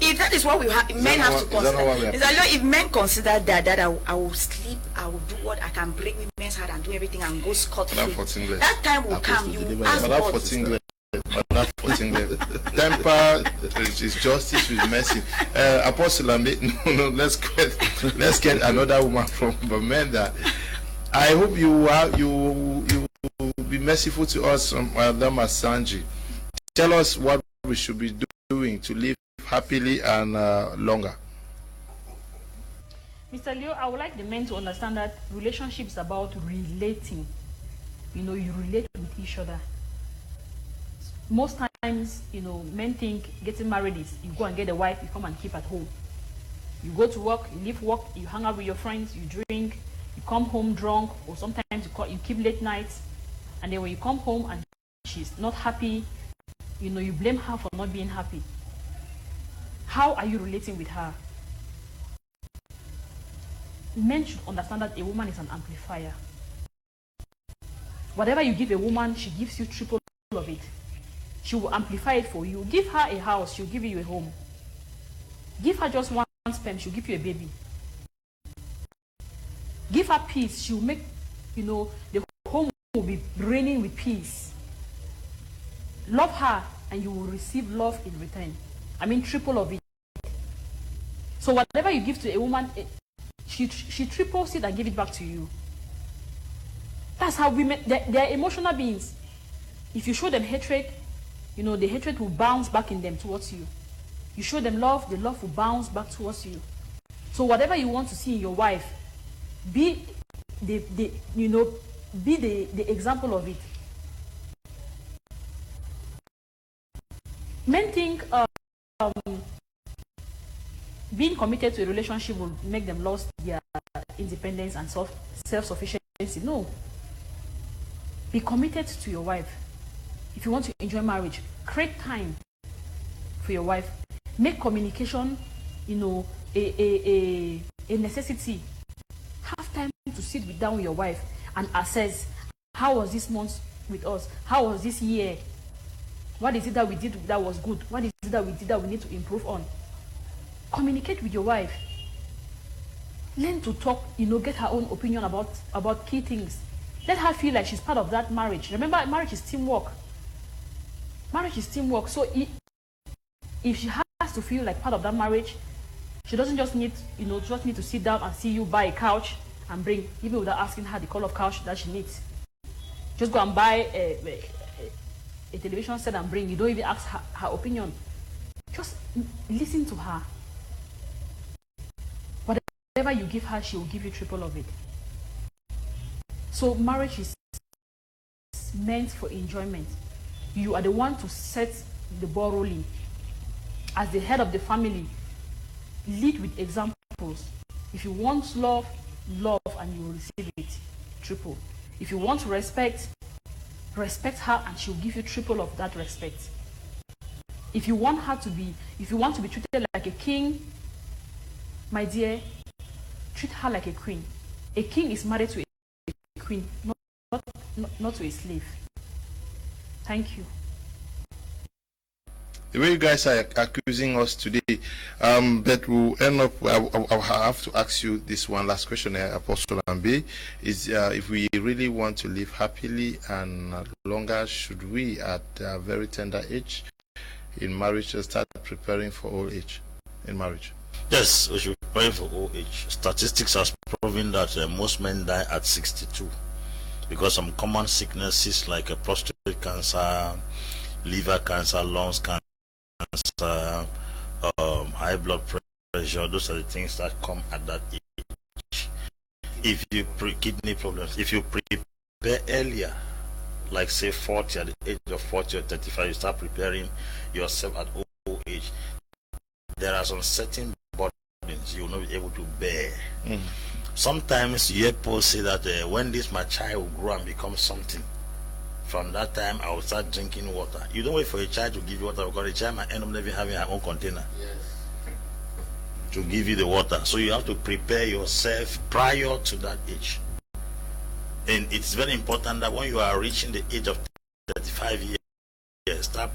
If that is what men have to consider, if men consider that I will sleep, I will do what I can, break women's heart and do everything and go scot-free, that time will come. You will ask God. Temper is justice with mercy. Apostle Ambe, no, let's get another woman from Bamenda. I hope you will be merciful to us, Mme Asanji. Tell us what we should be doing to live happily and longer. Mr. Leo, I would like the men to understand that relationship is about relating. You relate with each other. Most times, men think getting married is you go and get a wife, you come and keep at home. You go to work, you leave work, you hang out with your friends, you drink, you come home drunk, or sometimes you keep late nights, and then when you come home and she's not happy, you blame her for not being happy. How are you relating with her? Men should understand that a woman is an amplifier. Whatever you give a woman, she gives you triple of it. She will amplify it for you. Give her a house, she'll give you a home. Give her just one sperm, she'll give you a baby. Give her peace, she'll make, the home will be raining with peace. Love her, and you will receive love in return. Triple of it. So whatever you give to a woman, she triples it and gives it back to you. That's how women, they're emotional beings. If you show them hatred, the hatred will bounce back in them towards you. You show them love, the love will bounce back towards you. So whatever you want to see in your wife, be the example of it. Men think being committed to a relationship will make them lose their independence and self-sufficiency. No. Be committed to your wife. If you want to enjoy marriage, create time for your wife. Make communication, a necessity. Have time to sit down with your wife and assess, how was this month with us? How was this year? What is it that we did that was good? What is it that we did that we need to improve on? Communicate with your wife. Learn to talk, get her own opinion about key things. Let her feel like she's part of that marriage. Remember, marriage is teamwork. Marriage is teamwork. So if she has to feel like part of that marriage, she doesn't just need, to sit down and see you buy a couch and bring, even without asking her the color of couch that she needs. Just go and buy a television set and bring. You don't even ask her opinion. Just listen to her. Whatever you give her, she will give you triple of it. So marriage is meant for enjoyment. You are the one to set the ball rolling. As the head of the family, lead with examples. If you want love, and you will receive it triple. If you want to respect her and she will give you triple of that respect. If you want to be treated like a king, my dear, treat her like a queen. A king is married to a queen, not to a slave. Thank you. The way you guys are accusing us today, but we'll end up, I'll have to ask you this one last question, Apostle Ambe, is if we really want to live happily and longer, should we at a very tender age in marriage start preparing for old age? in marriage? Yes, we should prepare for old age. Statistics has proven that most men die at 62 because some common sicknesses like prostate cancer, liver cancer, lungs cancer, high blood pressure, those are the things that come at that age. If you kidney problems, if you prepare earlier, like say 40, at the age of 40 or 35, you start preparing yourself at old age, there are some certain burdens you will not be able to bear. Sometimes you hear people say that when this my child will grow and become something, from that time I will start drinking water. You don't wait for a child to give you water, because the child might end up never having her own container to give you the water. So you have to prepare yourself prior to that age. And it's very important that when you are reaching the age of 35 years, start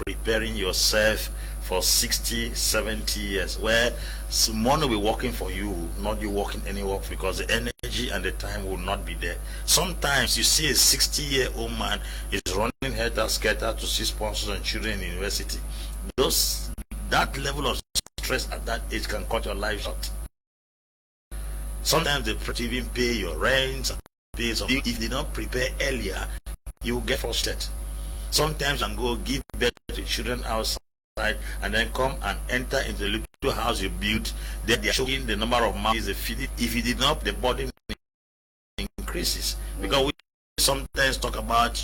preparing yourself for 60, 70 years, where someone will be working for you, not you working any work, because the energy and the time will not be there. Sometimes you see a 60-year-old man is running helter-skelter to see sponsors and children in university. That level of stress at that age can cut your life short. Sometimes they even pay your rent. If they don't prepare earlier, you will get frustrated. Sometimes you can go give birth to children outside and then come and enter into the little house you built. Then they are showing the number of mouths they feed it. If you did not, the burden increases. Because we sometimes talk about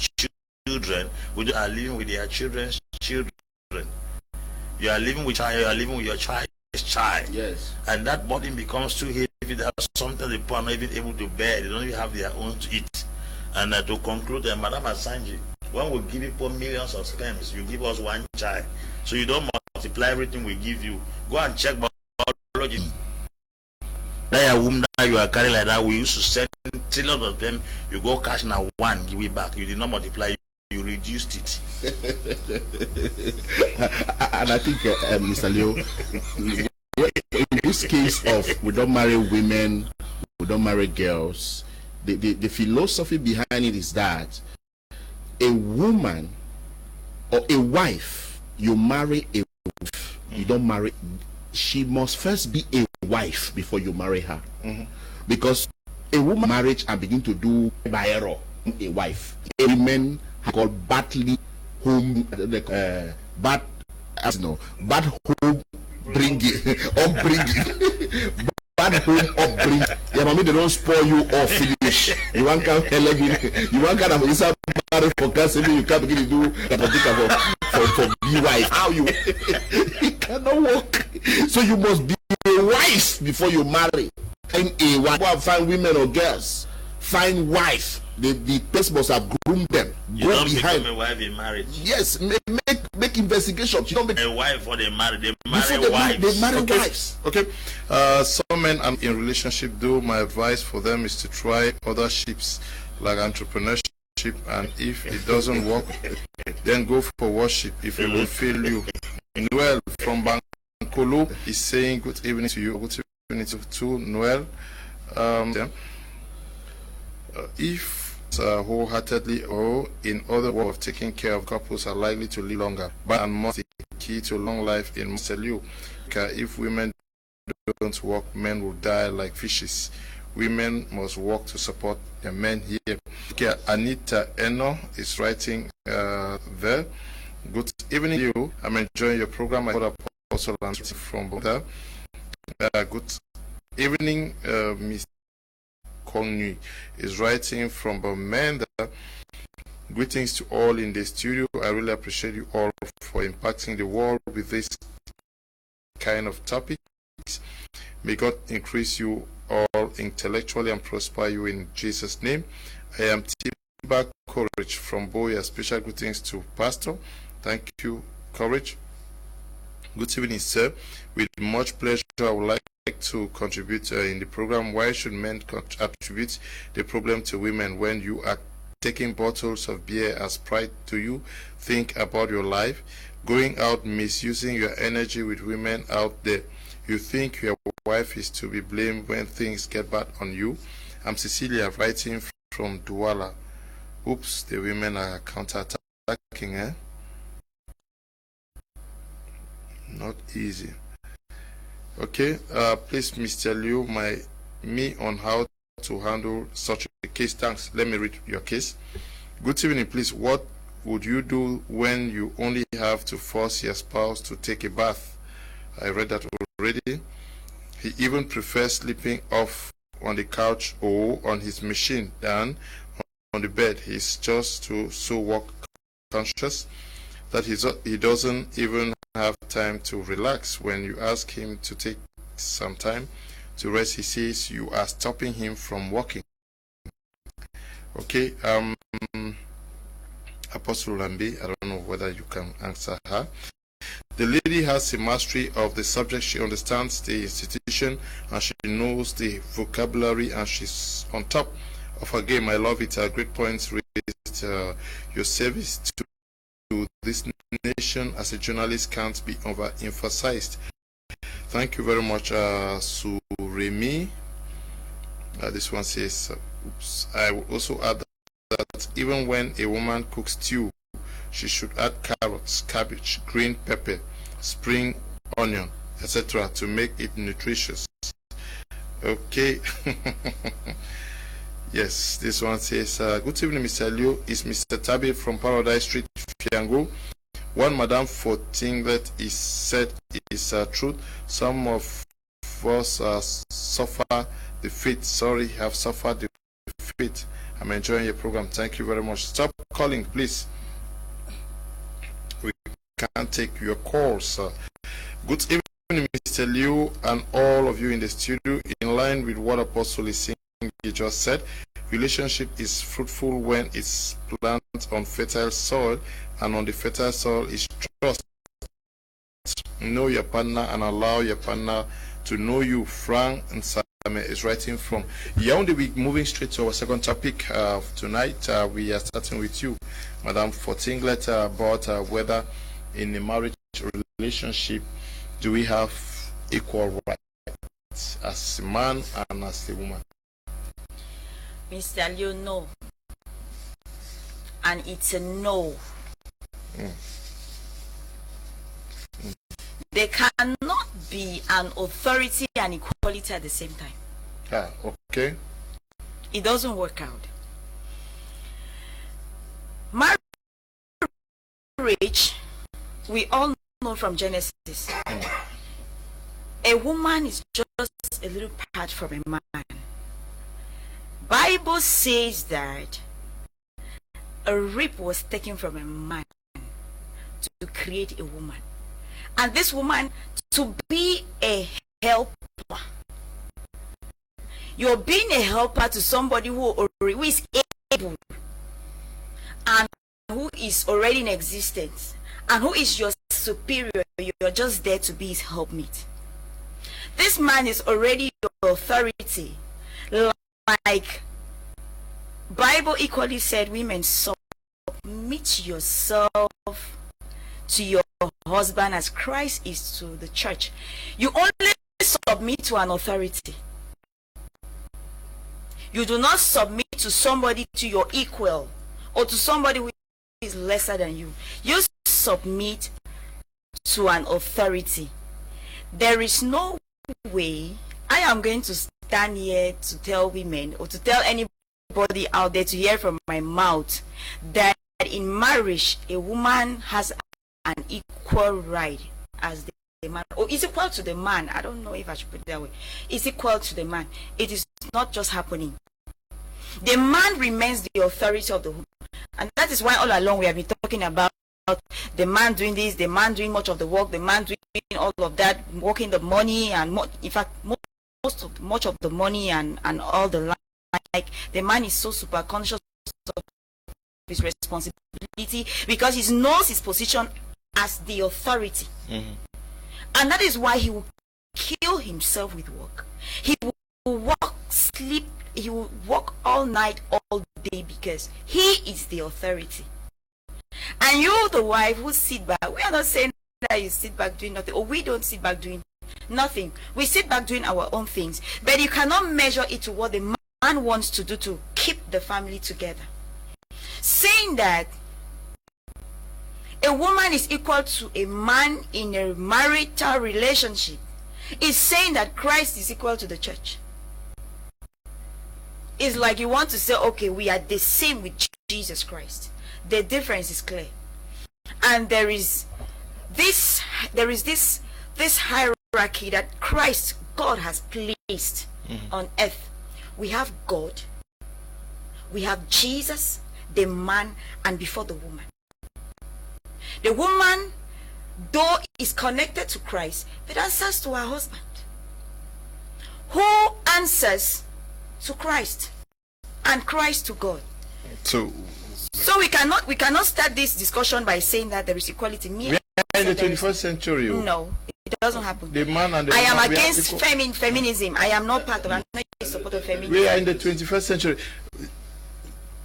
children, we are living with their children's children. You are living with child, you are living with your child's child. Yes. And that burden becomes too heavy that sometimes the poor are not even able to bear. They don't even have their own to eat. And to conclude, Mme Asanji, when we give people millions of sperms, you give us one child. So you don't multiply everything we give you. Go and check biology. That woman that you are carrying like that, we used to send trillions of them. You go cash now one, give it back. You did not multiply, you reduced it. And I think, Mr. Leo, in this case of we don't marry women, we don't marry girls, the philosophy behind it is that a woman or a wife, you marry a wife, you don't marry, she must first be a wife before you marry her. Because a woman marriage and begin to do by error a wife. A woman called badly home bad home bringing upbringing. Bad home upbringing. Yeah, mommy, they don't spoil you or finish. You want to you want kind of inside marriage for cancer, you can't begin to do for be wife. How you it cannot work. So you must be a wife before you marry. Find a wife. Go and find women or girls. Find wife. The person must have groomed them. You go don't behind. become a wife in marriage. Yes, make investigations. You don't make a wife for the marriage. They before marry wives. they marry wives. Okay. Some men are in relationship, though my advice for them is to try other ships like entrepreneurship, and if it doesn't work, then go for worship if it will fail you. Noel from Bankolo is saying good evening to you. Good evening to Noel. If wholeheartedly or in other words of taking care of couples are likely to live longer, but and more the key to long life in Mr. Liu. If women don't work, men will die like fishes. Women must work to support the men here. Okay, Anita Eno is writing there. Good evening, you. I'm enjoying your program. I got Apostle from Boda. Good evening, Miss Kongni is writing from Bamenda. Greetings to all in the studio. I really appreciate you all for impacting the world with this kind of topics. May God increase you all intellectually and prosper you in Jesus' name. I am Tiba Courage from Boya. Special greetings to Pastor. Thank you, Courage. Good evening, sir. With much pleasure, I would like to contribute in the program. Why should men attribute the problem to women when you are taking bottles of beer as pride? Do you think about your life? Going out, misusing your energy with women out there. You think your wife is to be blamed when things get bad on you? I'm Cecilia, writing from Douala. Oops, the women are counter-attacking, eh? Not easy. Okay, please, Mr. Liu, me on how to handle such a case. Thanks. Let me read your case. Good evening, please. What would you do when you only have to force your spouse to take a bath? I read that already. He even prefers sleeping off on the couch or on his machine than on the bed. He's just so work conscious that he doesn't even have time to relax. When you ask him to take some time to rest, he says you are stopping him from working. Okay, Apostle Ambe, I don't know whether you can answer her. The lady has a mastery of the subject. She understands the institution and she knows the vocabulary and she's on top of her game. I love it. Great points raised. Your service to this nation as a journalist can't be overemphasized. Thank you very much, Suremi. This one says, oops. I will also add that even when a woman cooks stew, she should add carrots, cabbage, green pepper, spring onion, etc. to make it nutritious. Okay. Yes, this one says, good evening, Mr. Liu. Is Mr. Tabi from Paradise Street, Fiango? One Madame Fortinglet is said is truth. Some of us suffer the fate. Sorry, have suffered the fate. I'm enjoying your program. Thank you very much. Stop calling, please. We can't take your calls. Good evening, Mr. Liu, and all of you in the studio. In line with what Apostle is saying, he just said, relationship is fruitful when it's planted on fertile soil, and on the fertile soil is trust. Know your partner and allow your partner to know you. Frank and Same is writing from Yaoundé. We're moving straight to our second topic tonight. We are starting with you, Madame Fortinglet, about whether in a marriage relationship do we have equal rights as a man and as a woman. Mr. Liu, no. And it's a no. There cannot be an authority and equality at the same time. Okay. It doesn't work out. Marriage, we all know from Genesis, a woman is just a little part from a man. Bible says that a rib was taken from a man to create a woman, and this woman to be a helper. You're being a helper to somebody who is able and who is already in existence and who is your superior. You're just there to be his helpmate. This man is already your authority. Like Bible equally said, women, submit yourself to your husband as Christ is to the church. You only submit to an authority. You do not submit to somebody, to your equal, or to somebody who is lesser than you. You submit to an authority. There is no way I am going to stand here to tell women or to tell anybody out there to hear from my mouth that in marriage a woman has an equal right as the man, or is equal to the man. I don't know if I should put it that way. Is equal to the man. It is not just happening. The man remains the authority of the home, and that is why all along we have been talking about the man doing this, the man doing much of the work, the man doing all of that, working the money, and in fact much of the money and all the like. The man is so super conscious of his responsibility because he knows his position as the authority. And that is why he will kill himself with work. He will work, sleep, he will work all night, all day, because he is the authority. And you, the wife, who sit back, we are not saying that you sit back doing nothing, or we don't sit back doing nothing. We sit back doing our own things, but you cannot measure it to what the man wants to do to keep the family together. Saying that a woman is equal to a man in a marital relationship is saying that Christ is equal to the church. It's like you want to say, okay, we are the same with Jesus Christ. The difference is clear. And there is this hierarchy that Christ, God, has placed on earth. We have God, we have Jesus, the man, and before the woman. The woman, though, is connected to Christ, but answers to her husband, who answers to Christ, and Christ to God. So we cannot start this discussion by saying that there is equality. We are in the 21st century. No, it doesn't happen. The man and the I am woman, against feminism. I am not part of. I'm not in support of feminism. We are in the 21st century.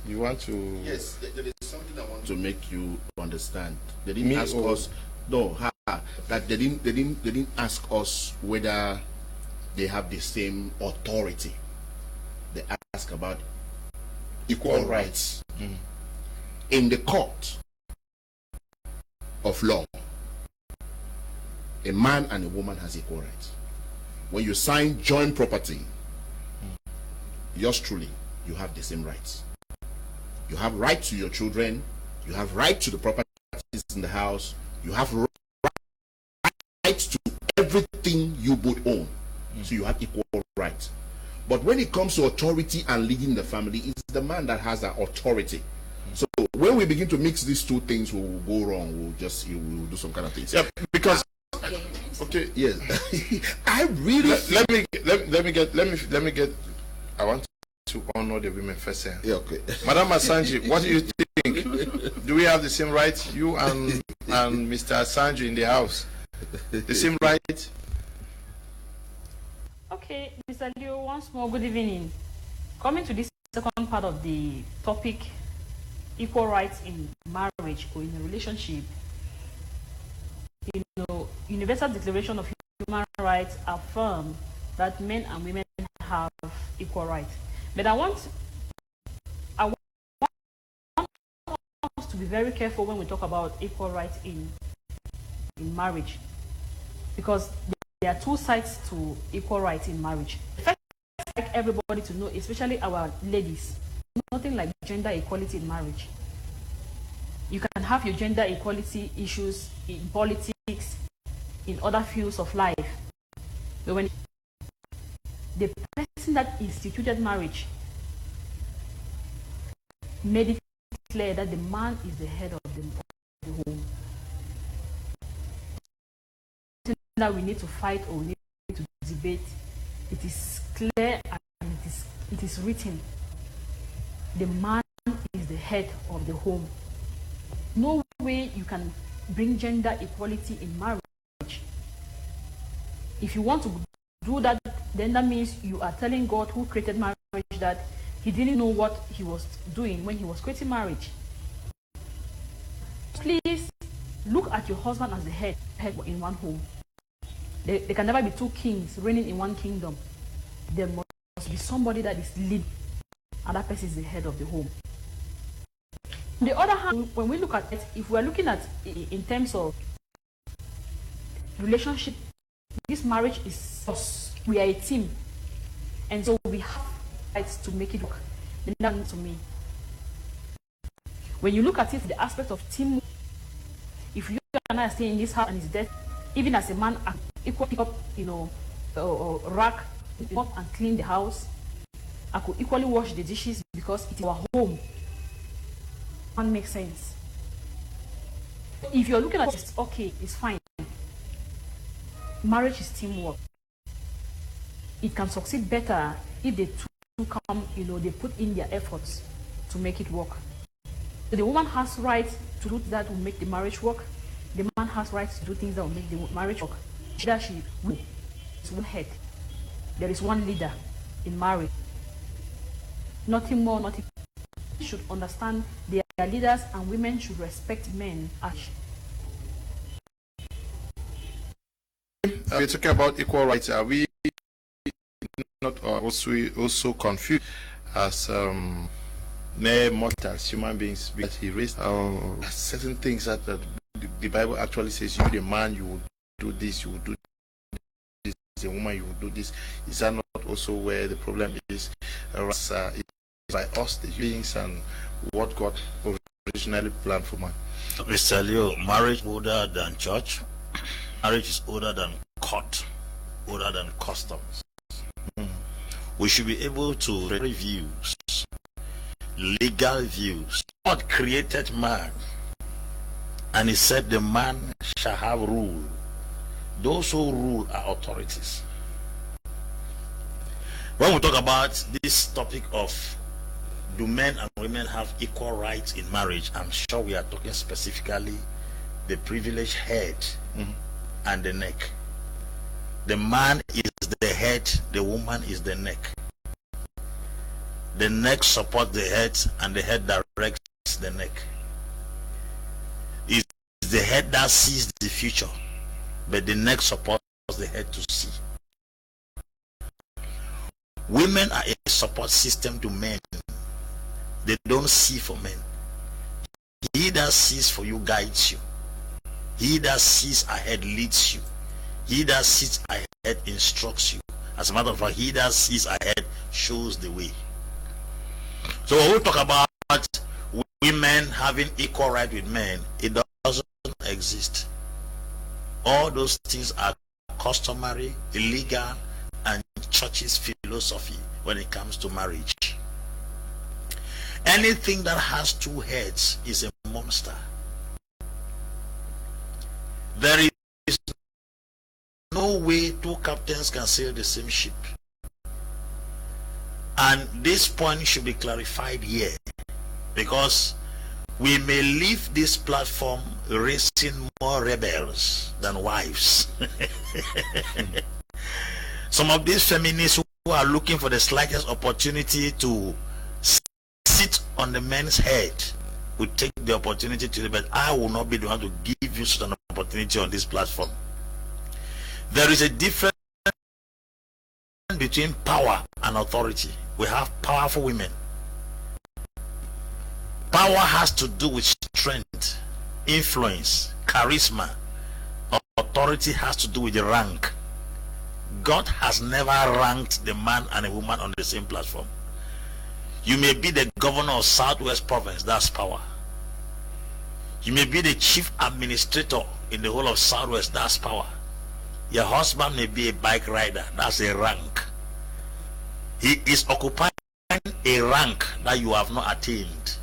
You want to? Yes, there is something I want to make you understand. They didn't ask us. No, that they didn't ask us whether they have the same authority. They ask about equal rights in the court of law. A man and a woman has equal rights. When you sign joint property, yours truly, you have the same rights. You have right to your children. You have right to the properties in the house. You have right to everything you both own. So you have equal rights. But when it comes to authority and leading the family, it's the man that has that authority. So when we begin to mix these two things, we will go wrong. We'll do some kind of things. Yeah, because okay, yes. I really let me get. I want to honor the women first. Yeah, okay. Mme Asanji, what do you think? Do we have the same rights, you and Mr. Asanji in the house? The same right? Okay, Mr. Leo, once more, good evening. Coming to this second part of the topic, equal rights in marriage or in a relationship. Universal Declaration of Human Rights affirm that men and women have equal rights. But I want us to be very careful when we talk about equal rights in marriage, because there are two sides to equal rights in marriage. First, I'd like everybody to know, especially our ladies, nothing like gender equality in marriage. You can have your gender equality issues in politics, in other fields of life. But when the person that instituted marriage made it clear that the man is the head of the home, that we need to fight or we need to debate, it is clear and it is written. The man is the head of the home. No way you can bring gender equality in marriage. If you want to do that, then that means you are telling God, who created marriage, that he didn't know what he was doing when he was creating marriage. Please look at your husband as the head in one home. There can never be two kings reigning in one kingdom. There must be somebody that is leading, and that person is the head of the home. On the other hand, when we look at it, if we are looking at in terms of relationship, this marriage is us. We are a team, and so we have rights to make it work. Then to me, when you look at it, the aspect of team, if you and I are staying in this house and it's dead, even as a man, I equally pick up, rack, up and clean the house. I could equally wash the dishes because it's our home. One makes sense. If you're looking at it, okay, it's fine. Marriage is teamwork. It can succeed better if the two come, they put in their efforts to make it work. So the woman has rights to do that will make the marriage work. The man has rights to do things that will make the marriage work. Leadership is one head. There is one leader in marriage. Nothing more, nothing. You should understand they are leaders, and women should respect men. We're talking about equal rights. Are we not also confused as mere mortals, human beings? Because he raised certain things that the Bible actually says, you the man, you will do this, you will do this, a woman, you will do this. Is that not also where the problem is? It's by us, the beings, and what God originally planned for man. Mr. Leo, marriage is older than church. Marriage is older than court, older than customs. We should be able to review legal views. God created man, and he said the man shall have rule. Those who rule are authorities. When we talk about this topic of do men and women have equal rights in marriage, I'm sure we are talking specifically the privileged head and the neck. The man is the head, the woman is the neck. The neck supports the head, and the head directs the neck. It's the head that sees the future, but the neck supports the head to see. Women are a support system to men. They don't see for men. He that sees for you guides you. He that sees ahead leads you. He that sees ahead instructs you. As a matter of fact, he that sees ahead shows the way. So when we talk about women having equal right with men, it doesn't exist. All those things are customary, illegal, and church's philosophy when it comes to marriage. Anything that has two heads is a monster. There is no way two captains can sail the same ship. And this point should be clarified here, because we may leave this platform raising more rebels than wives. Some of these feminists who are looking for the slightest opportunity to sit on the man's head will take the opportunity to, but I will not be the one to give you such an opportunity on this platform. There is a difference between power and authority. We have powerful women. Power has to do with strength, influence, charisma. Authority has to do with the rank. God has never ranked the man and a woman on the same platform. You may be the governor of Southwest Province, that's power. You may be the chief administrator in the whole of Southwest, that's power. Your husband may be a bike rider, that's a rank. He is occupying a rank that you have not attained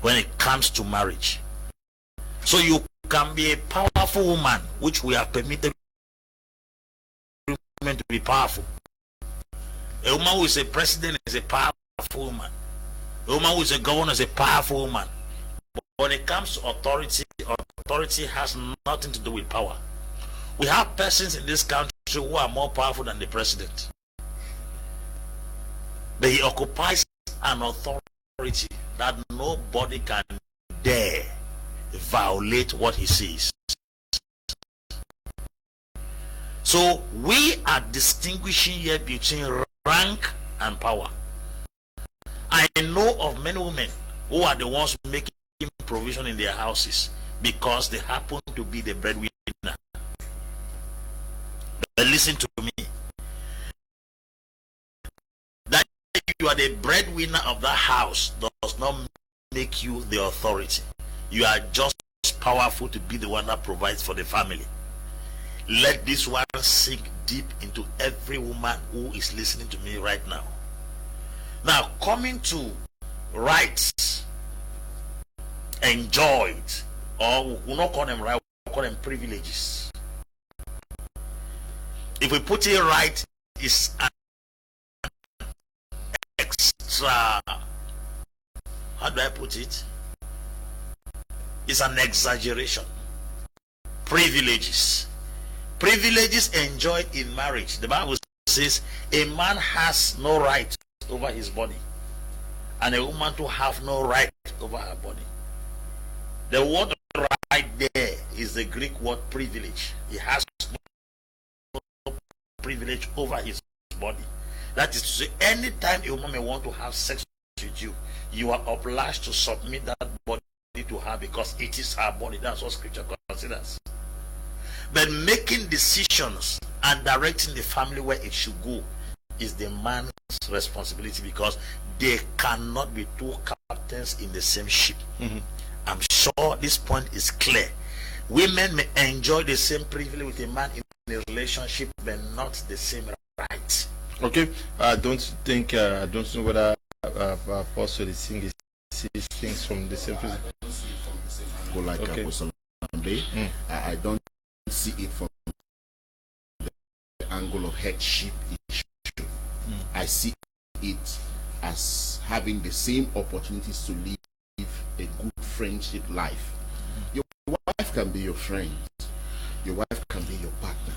when it comes to marriage. So you can be a powerful woman, which we have permitted women to be powerful. A woman who is a president is a powerful woman. A woman who is a governor is a powerful woman. But when it comes to authority, authority has nothing to do with power. We have persons in this country who are more powerful than the president. But he occupies an authority that nobody can dare violate what he says. So we are distinguishing here between rank and power. I know of many women who are the ones making provision in their houses because they happen to be the breadwinner. But listen to me. That you are the breadwinner of that house does not make you the authority. You are just powerful to be the one that provides for the family. Let this one sink deep into every woman who is listening to me right now. Now, coming to rights enjoyed, or we'll not call them rights, we'll call them privileges. If we put it right, it's an extra, how do I put it? It's an exaggeration. Privileges. Privileges enjoyed in marriage. The Bible says a man has no right over his body, and a woman to have no right over her body. The word right there is the Greek word privilege. He has no privilege over his body. That is to say, anytime a woman may want to have sex with you, you are obliged to submit that body to her because it is her body. That's what scripture considers. But making decisions and directing the family where it should go is the man's responsibility, because they cannot be two captains in the same ship. I'm sure this point is clear. Women may enjoy the same privilege with a man in a relationship, but not the same rights. Okay, I don't know whether Apostle is seeing these things from the same place. Like Apostle Ambe, I don't see it from the angle of headship issue. I see it as having the same opportunities to live a good friendship life. Your wife can be your friend. Your wife can be your partner.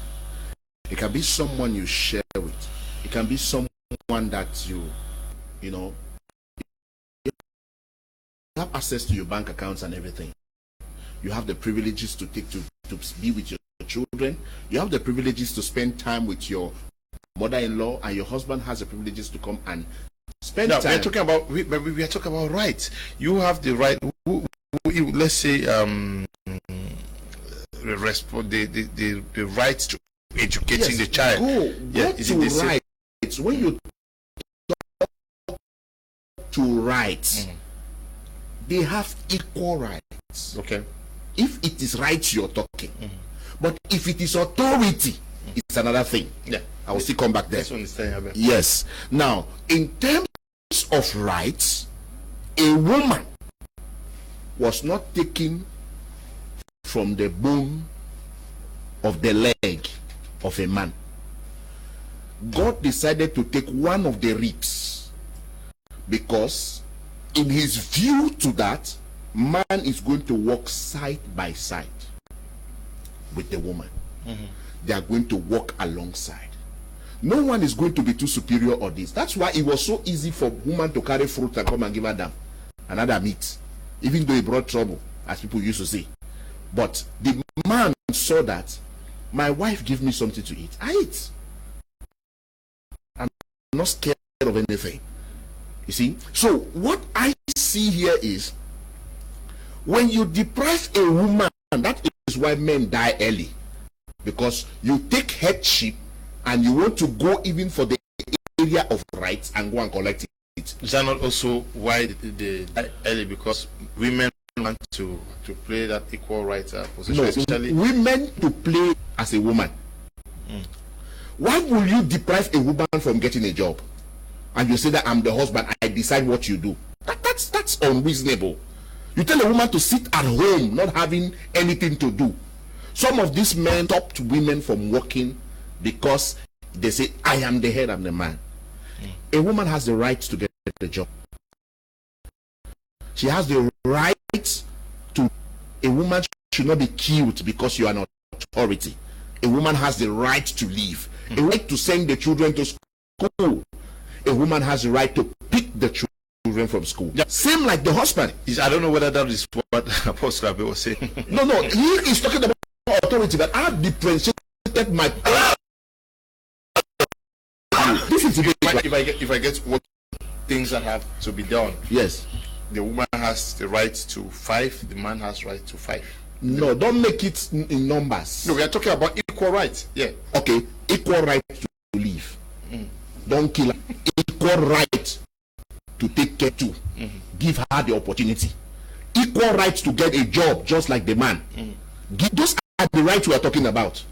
It can be someone you share with. It can be someone that you have access to your bank accounts and everything. You have the privileges to take to be with your children. You have the privileges to spend time with your mother-in-law, and your husband has the privileges to come and spend time. We are talking about rights. You have the right. Let's say the rights to educating the child. Go to rights. When you talk to rights, they have equal rights. Okay. If it is rights you're talking, but if it is authority, it's another thing. Yeah, I will still come back there. Yes. Now, in terms of rights, a woman was not taken from the bone of the leg of a man. God decided to take one of the ribs, because in his view to that, man is going to walk side by side with the woman. They are going to walk alongside. No one is going to be too superior or this. That's why it was so easy for woman to carry fruit and come and give Adam another meat, even though it brought trouble, as people used to say. But the man saw that my wife give me something to eat. I eat. I'm not scared of anything. You see? So what I see here is, when you deprive a woman, that is why men die early, because you take headship and you want to go even for the area of rights and go and collect it. Is that not also why they die early? Because women want to play that equal rights position? No, especially women to play as a woman. Why will you deprive a woman from getting a job? And you say that I'm the husband, I decide what you do. That's unreasonable. You tell a woman to sit at home, not having anything to do. Some of these men stopped women from working because they say, I am the head, I'm the man. A woman has the right to get the job. She has the right to. A woman should not be killed because you are an authority. A woman has the right to leave. A right to send the children to school. A woman has the right to pick the children from school. Same like the husband. I don't know whether that is what Apostle Ambe was saying. No, he is talking about authority, but I have differentiated my. This is if I get what things that have to be done. Yes. The woman has the right to 5. The man has right to 5. No, don't make it in numbers. No, we are talking about equal rights. Yeah. Okay, equal right to live. Don't kill her. Equal right to take care too. Give her the opportunity. Equal right to get a job just like the man. Those are the rights we are talking about.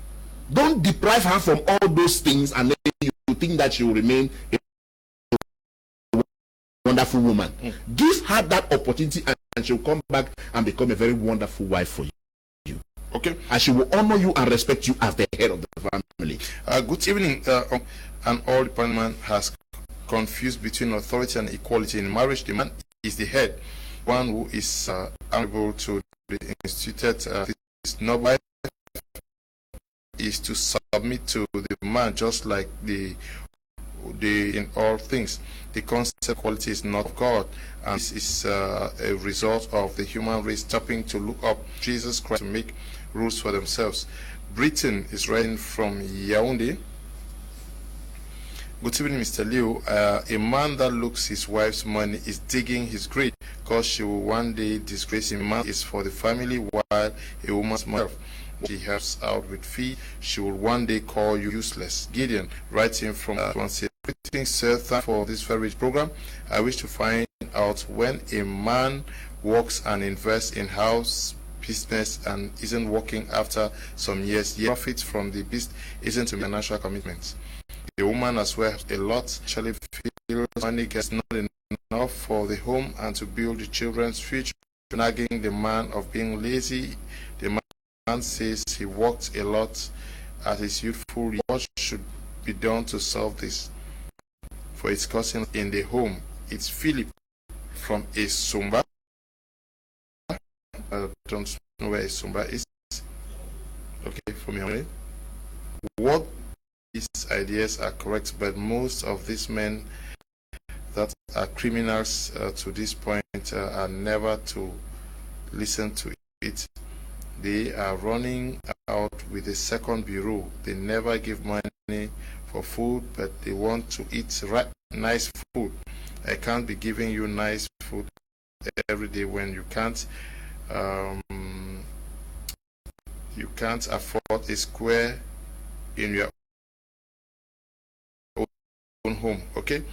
Don't deprive her from all those things and then you think that she will remain a wonderful woman. Give her that opportunity and she'll come back and become a very wonderful wife for you. Okay. And she will honor you and respect you as the head of the family. Good evening. An old department has confused between authority and equality. In marriage, the man is the head, one who is able to be instituted. His noble wife is to submit to the man, just like the in all things. The concept of equality is not of God, and this is a result of the human race stopping to look up Jesus Christ to make rules for themselves. Britain is writing from Yaoundé. Good evening, Mr. Liu. A man that looks his wife's money is digging his grave because she will one day disgrace him. Man is for the family, while a woman's money. She helps out with fee. She will one day call you useless. Gideon, writing from Swansea. Greetings, sir. Thank you for this very rich program. I wish to find out when a man works and invests in house business and isn't working after some years, yet profits from the business isn't a financial commitment. The woman as well a lot actually feels money gets not enough for the home and to build the children's future, nagging the man of being lazy. The man says he worked a lot at his youthful years. What should be done to solve this? For its cousin in the home, it's Philip from Esumba. I don't know where Esumba is. Okay, for me. What these ideas are correct, but most of these men that are criminals to this point are never to listen to it. They are running out with a second bureau. They never give money for food, but they want to eat nice food. I can't be giving you nice food every day when you can't afford a square in your own home. Okay,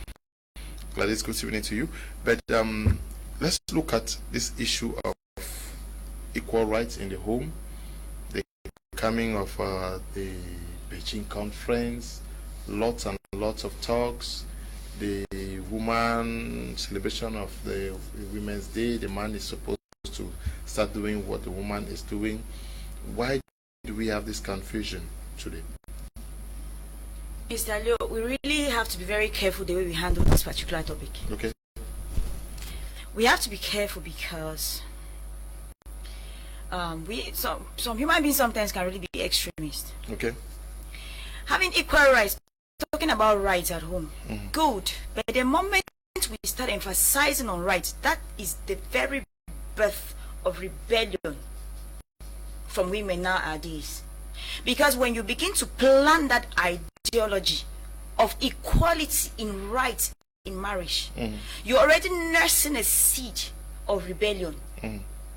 Gladys, good evening to you. But let's look at this issue of equal rights in the home, the coming of the Beijing conference, lots and lots of talks, the woman celebration of the Women's Day. The man is supposed to start doing what the woman is doing. Why do we have this confusion today? Mr. Leo, we really have to be very careful the way we handle this particular topic. Okay. We have to be careful because some human beings sometimes can really be extremist. Okay. Having equal rights, talking about rights at home, good. But the moment we start emphasizing on rights, that is the very birth of rebellion from women nowadays. Because when you begin to plant that ideology of equality in rights in marriage, you're already nursing a seed of rebellion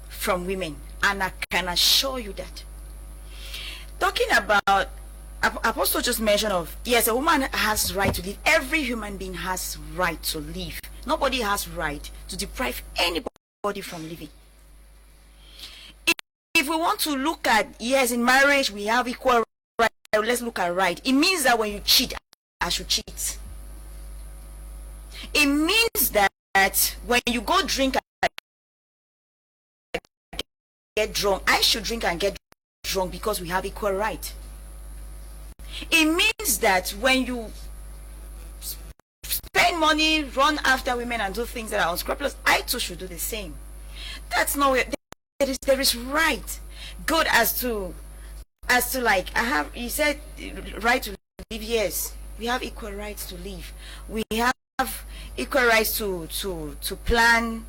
from women. And I can assure you that. Talking about, Apostle just mentioned of, yes, a woman has right to live. Every human being has right to live. Nobody has right to deprive anybody from living. If we want to look at, yes, in marriage we have equal right, let's look at right. It means that when you cheat, I should cheat. It means that when you go drink and get drunk, I should drink and get drunk because we have equal right. It means that when you spend money, run after women and do things that are unscrupulous, I too should do the same. That's not where there is right. Good as to like you said right to live. Yes, we have equal rights to live. We have equal rights to plan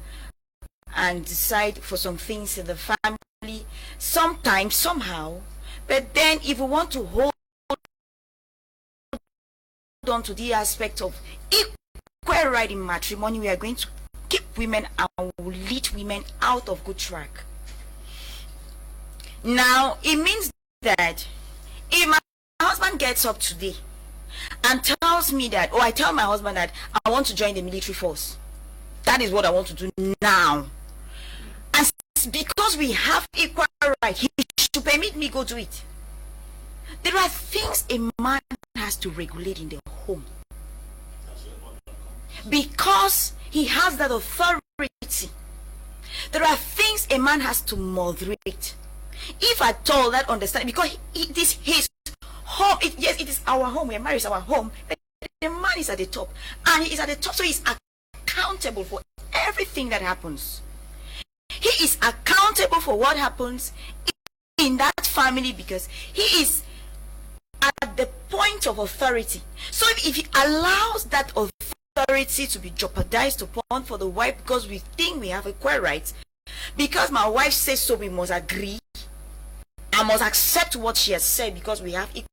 and decide for some things in the family. Sometimes, somehow, but then if we want to hold on to the aspect of equal right in matrimony, we are going to keep women and lead women out of good track. Now, it means that if my husband gets up today and tells me that, or I tell my husband that I want to join the military force, that is what I want to do now. And because we have equal right, he should permit me go do it. There are things a man has to regulate in the home. Because he has that authority. There are things a man has to moderate. If at all that understand, because it is his home. Yes, it is our home. We are married, it's our home. But the man is at the top, and he is at the top, so he's accountable for everything that happens. He is accountable for what happens in that family because he is at the point of authority. So if he allows that authority to be jeopardized upon for the wife because we think we have equal rights, because my wife says so, we must agree. I must accept what she has said because we have equal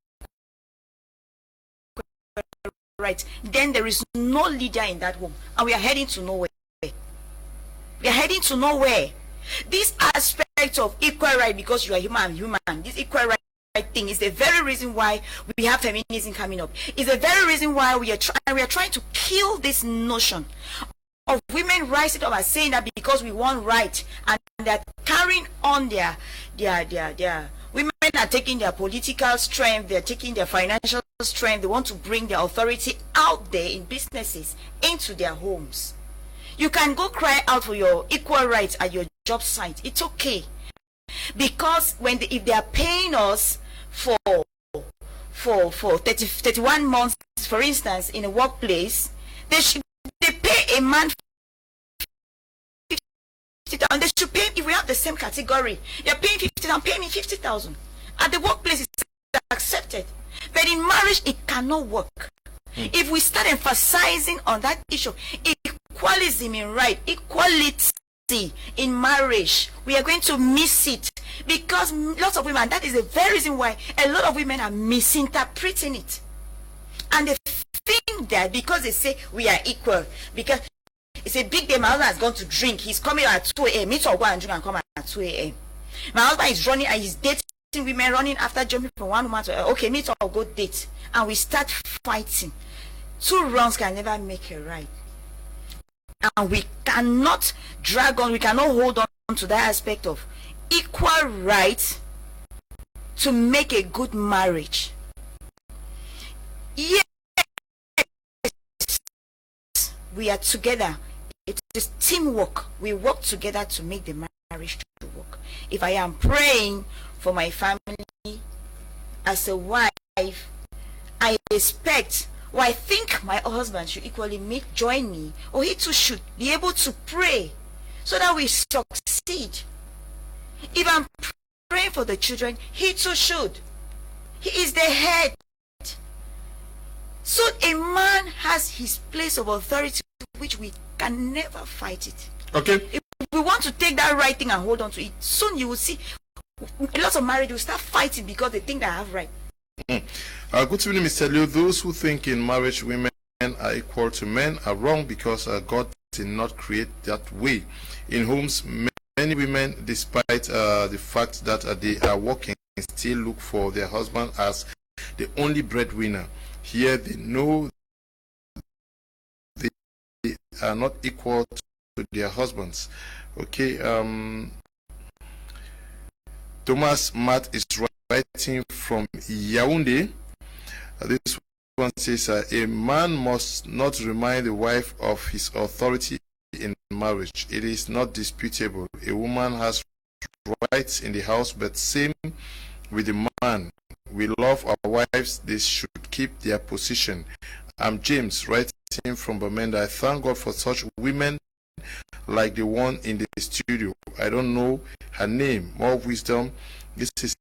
rights. Then there is no leader in that home, and we are heading to nowhere. We are heading to nowhere. This aspect aspect of equal right, because you are human, I'm human. This equal right thing is the very reason why we have feminism coming up. It's the very reason why we are trying to kill this notion of women rising up and saying that because we want right, and they're carrying on their women are taking their political strength, they're taking their financial strength, they want to bring their authority out there in businesses into their homes. You can go cry out for your equal rights at your job site. It's okay, because if they are paying us for 31 months, for instance, in a workplace, they pay a man 50,000. They should pay, if we have the same category, you're paying 50,000, pay me 50,000. At the workplace, it's accepted. But in marriage, it cannot work. If we start emphasizing on that issue, equalism in right, equality in marriage, we are going to miss it, because lots of women, that is the very reason why a lot of women are misinterpreting it. And they think that because they say we are equal, because it's a big day, my husband has gone to drink, he's coming at 2 a.m. Me too, I'll go and drink and come at 2 a.m. My husband is running and he's dating women, running after jumping from one woman to okay, me too, I'll go date. And we start fighting. 2 wrongs can never make a right. And we cannot drag on, we cannot hold on to that aspect of equal rights to make a good marriage. Yes, we are together. It is teamwork. We work together to make the marriage to work. If I am praying for my family as a wife, I expect, or I think my husband should equally join me, or he too should be able to pray so that we succeed. If I'm praying for the children, he too should. He is the head. So a man has his place of authority, which we can never fight it. Okay. If we want to take that right thing and hold on to it, soon you will see a lot of marriage will start fighting because they think they have right. Good evening, Mr. Leo. Those who think in marriage women are equal to men are wrong, because God did not create that way. In homes, many women, despite the fact that they are working, still look for their husband as the only breadwinner. Here they know they are not equal to their husbands. Okay. Thomas Matt is writing from Yaoundé. This one says, a man must not remind the wife of his authority in marriage. It is not disputable. A woman has rights in the house, but same with the man. We love our wives. They should keep their position. I'm James, writing from Bamenda. I thank God for such women like the one in the studio. I don't know her name. More wisdom. This is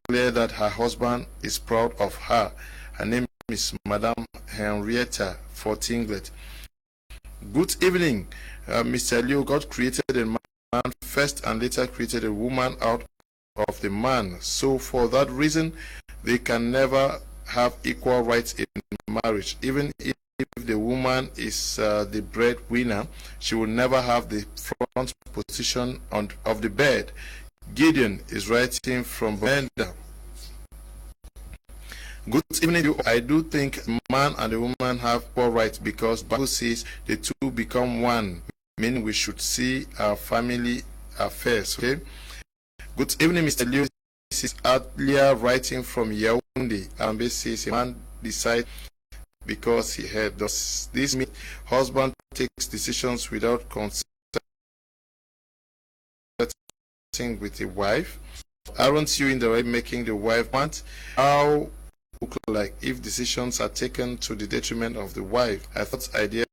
clear that her husband is proud of her. Her name is Mme Henrietta F. Good evening, Mr. Leo. God created a man first and later created a woman out of the man. So for that reason, they can never have equal rights in marriage. Even if the woman is the breadwinner, she will never have the front position of the bed. Gideon is writing from Benda. Good evening. I do think man and the woman have equal rights, because Bible says the two become one, meaning we should see our family affairs. Okay. Good evening, Mr. Leo. This is earlier writing from Yaoundé. Ambe says a man decides because he had. Does this mean husband takes decisions without consulting with the wife? Aren't you in the way making the wife want? How look like if decisions are taken to the detriment of the wife? I thought ideas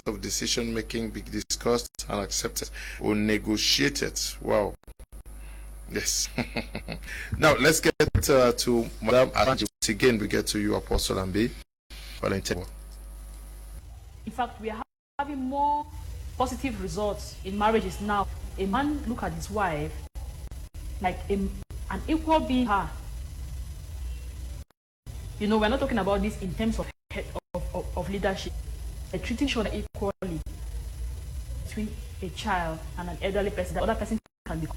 of decision making be discussed and accepted or negotiated. Wow. Yes. Now let's get to Mme Asanji. Again, we get to you, Apostle Ambe. In fact, we are having more positive results in marriages now. A man look at his wife like an equal being her. You know, we're not talking about this in terms of leadership. They're treating each other equally between a child and an elderly person. The other person can be.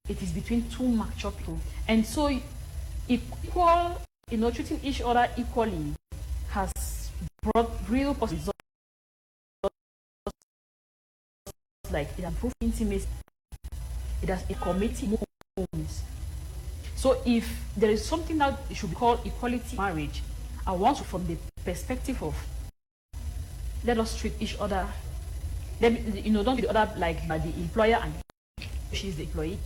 it is between two mature people. And so equal, treating each other equally has brought real positive results, like it has improved intimacy, it has committed homes. So if there is something that should be called equality marriage, I want to, from the perspective of, let us treat each other, don't treat the other like by the employer and she is the employee.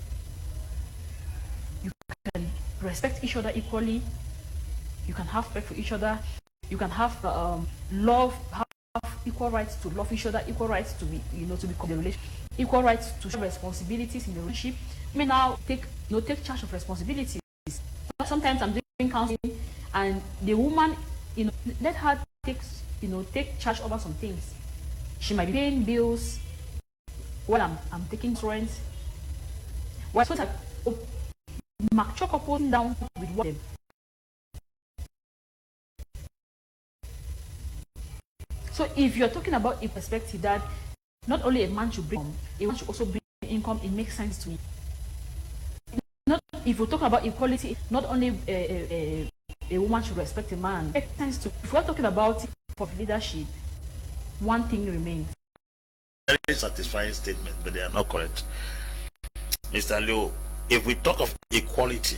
You can respect each other equally. You can have respect for each other. You can have love, have equal rights to love each other, equal rights to be, to become the relationship, equal rights to share responsibilities in the relationship. You may now take charge of responsibilities. Sometimes I'm doing counseling, and the woman, let her take charge over some things. She might be paying bills while I'm taking rent. Why? So that mature couple down with what them. So if you're talking about a perspective that not only a man should bring income, a woman should also bring income, it makes sense to me. Not if we talk about equality, not only a woman should respect a man. It makes sense to. If we're talking about for leadership, one thing remains. Very satisfying statement, but they are not correct. Mr. Leo, if we talk of equality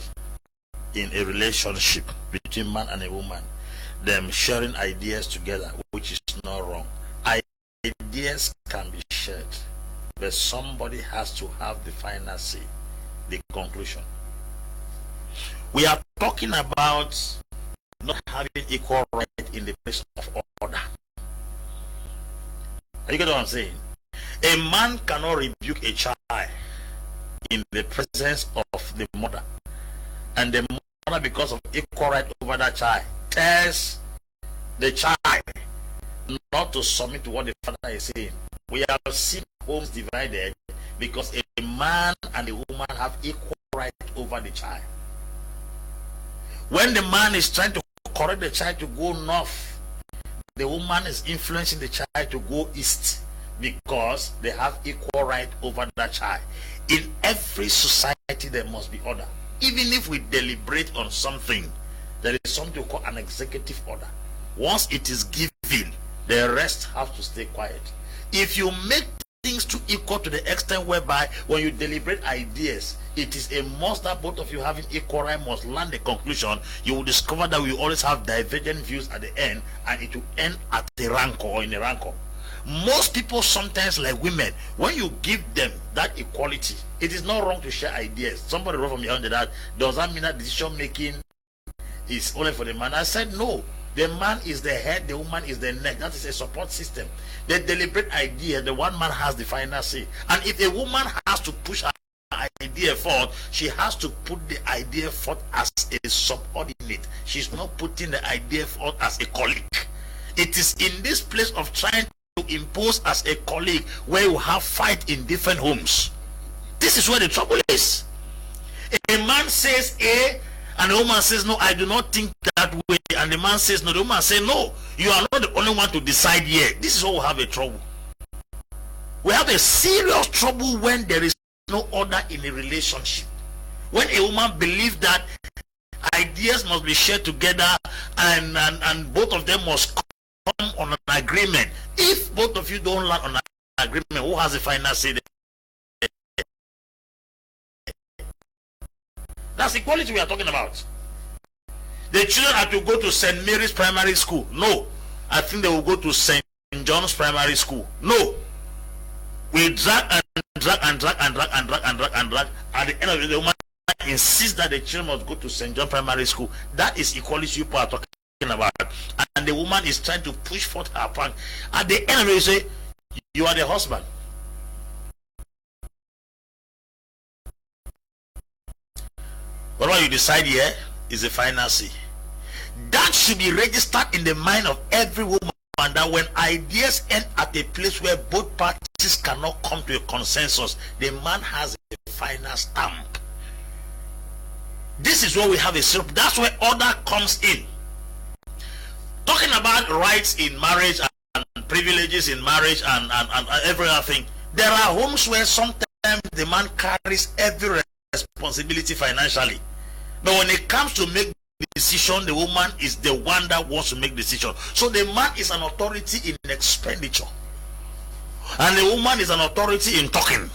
in a relationship between man and a woman, them sharing ideas together, which is not wrong. Ideas can be shared, but somebody has to have the final say, the conclusion. We are talking about not having equal right in the place of order. Are you getting what I'm saying? A man cannot rebuke a child in the presence of the mother, and the mother, because of equal right over that child, tells the child not to submit to what the father is saying. We have seen homes divided because a man and a woman have equal right over the child. When the man is trying to correct the child to go north, the woman is influencing the child to go east because they have equal right over that child. In every society there must be order. Even if we deliberate on something, there is something called an executive order. Once it is given, the rest have to stay quiet. If you make things too equal to the extent whereby when you deliberate ideas, it is a must that both of you having equal right must land the conclusion, you will discover that we always have divergent views at the end, and it will end at a rancor or in a rancor. Most people sometimes, like women, when you give them that equality, it is not wrong to share ideas. Somebody wrote from me under that, does that mean that decision making is only for the man? I said no. The man is the head, the woman is the neck. That is a support system. The deliberate idea, the one man has the final say. And if a woman has to push her idea forth, she has to put the idea forth as a subordinate. She's not putting the idea forth as a colleague. It is in this place of trying to impose as a colleague where you have fight in different homes. This is where the trouble is. A man says A, and the woman says, no, I do not think that way. And the man says, no. The woman says, no, you are not the only one to decide here. This is where we have a trouble. We have a serious trouble when there is no order in a relationship. When a woman believes that ideas must be shared together and both of them must come on an agreement. If both of you don't land on an agreement, who has the final say there? That's equality we are talking about. The children are to go to St. Mary's Primary School. No. I think they will go to St. John's Primary School. No. We drag and drag and drag and drag and drag and drag and drag. At the end of the day, the woman insists that the children must go to St. John Primary School. That is equality people are talking about. And the woman is trying to push forth her plan. At the end of it, you say, you are the husband. Whatever you decide here is the final say. That should be registered in the mind of every woman, that when ideas end at a place where both parties cannot come to a consensus, the man has a final stamp. This is where we have a syrup. That's where order comes in. Talking about rights in marriage and privileges in marriage and every other thing, there are homes where sometimes the man carries every responsibility financially. But when it comes to make decision, the woman is the one that wants to make decision. So the man is an authority in expenditure, and the woman is an authority in talking.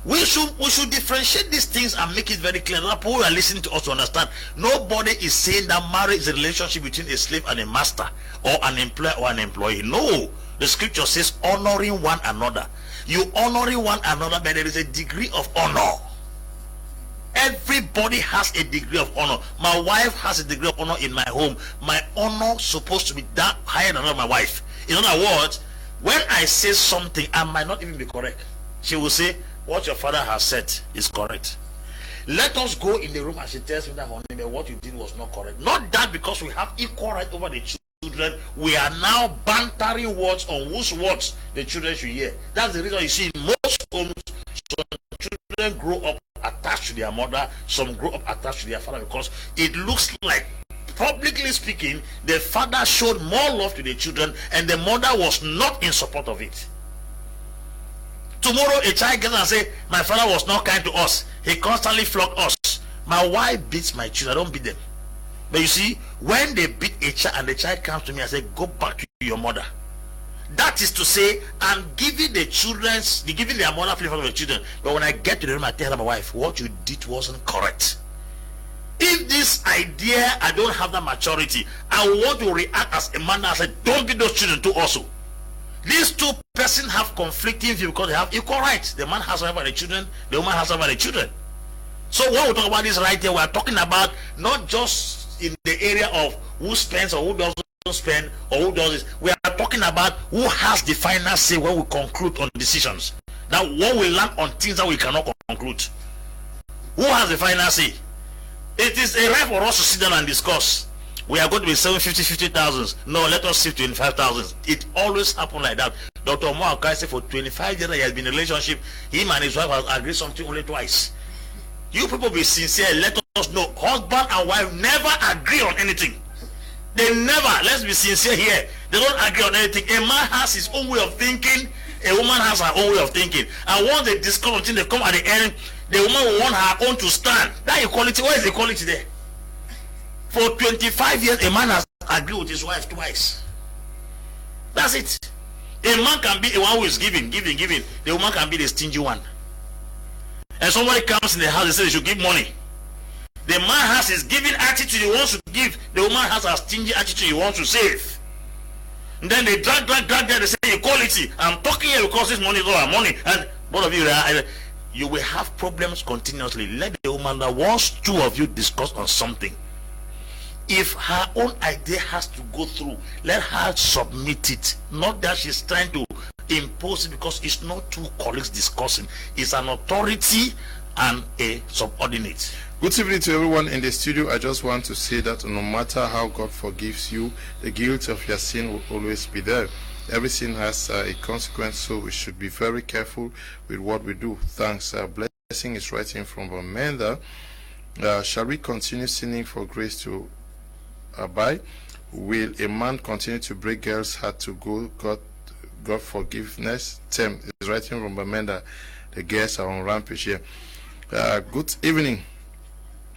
We should differentiate these things and make it very clear that people who are listening to us to understand. Nobody is saying that marriage is a relationship between a slave and a master, or an employer or an employee. No, the scripture says honoring one another. You honoring one another, but there is a degree of honor. Everybody has a degree of honor. My wife has a degree of honor in my home. My honor supposed to be that higher than my wife. In other words, when I say something, I might not even be correct. She will say, what your father has said is correct. Let us go in the room and she tells me that, honey, what you did was not correct. Not that because we have equal right over the children, we are now bantering words on whose words the children should hear. That's the reason you see in most homes, some children grow up attached to their mother, some grow up attached to their father, because it looks like, publicly speaking, the father showed more love to the children and the mother was not in support of it. Tomorrow a child gets and say, my father was not kind to us, he constantly flogged us. My wife beats my children, I don't beat them. But you see, when they beat a child and the child comes to me and say, go back to your mother, that is to say, I'm giving the giving their mother flavor of the children. But when I get to the room, I tell my wife, what you did wasn't correct. If this idea, I don't have that maturity, I want to react as a man and say, don't beat those children too also. These two persons have conflicting views because they have equal rights. The man has over the children, the woman has over the children. So when we talk about this right here, we are talking about not just in the area of who spends or who doesn't spend or who does this. We are talking about who has the final say when we conclude on decisions. Now, what we learn on things that we cannot conclude. Who has the final say? It is a right for us to sit down and discuss. We are going to be 50,000. No, let us see 25,000. It always happens like that. Dr. Moakai said for 25 years he has been in a relationship. Him and his wife have agreed something only twice. You people be sincere. Let us know. Husband and wife never agree on anything. They never. Let's be sincere here. They don't agree on anything. A man has his own way of thinking. A woman has her own way of thinking. And once they discuss until they come at the end, the woman will want her own to stand. That equality. Where is the equality there? For 25 years, a man has agreed with his wife twice. That's it. A man can be the one who is giving. The woman can be the stingy one. And somebody comes in the house and says they should give money. The man has his giving attitude, he wants to give. The woman has a stingy attitude, he wants to save. And then they drag, they say equality. I'm talking here because this money is all our money. And both of you will have problems continuously. Let the woman that once two of you discuss on something, if her own idea has to go through, let her submit it. Not that she's trying to impose it, because it's not two colleagues discussing. It's an authority and a subordinate. Good evening to everyone in the studio. I just want to say that no matter how God forgives you, the guilt of your sin will always be there. Every sin has a consequence, so we should be very careful with what we do. Thanks. Blessing is writing from Amanda. Shall we continue sinning for grace to abide? Will a man continue to break girls' heart to God forgiveness? Tim is writing from Amanda. The girls are on rampage here. Good evening.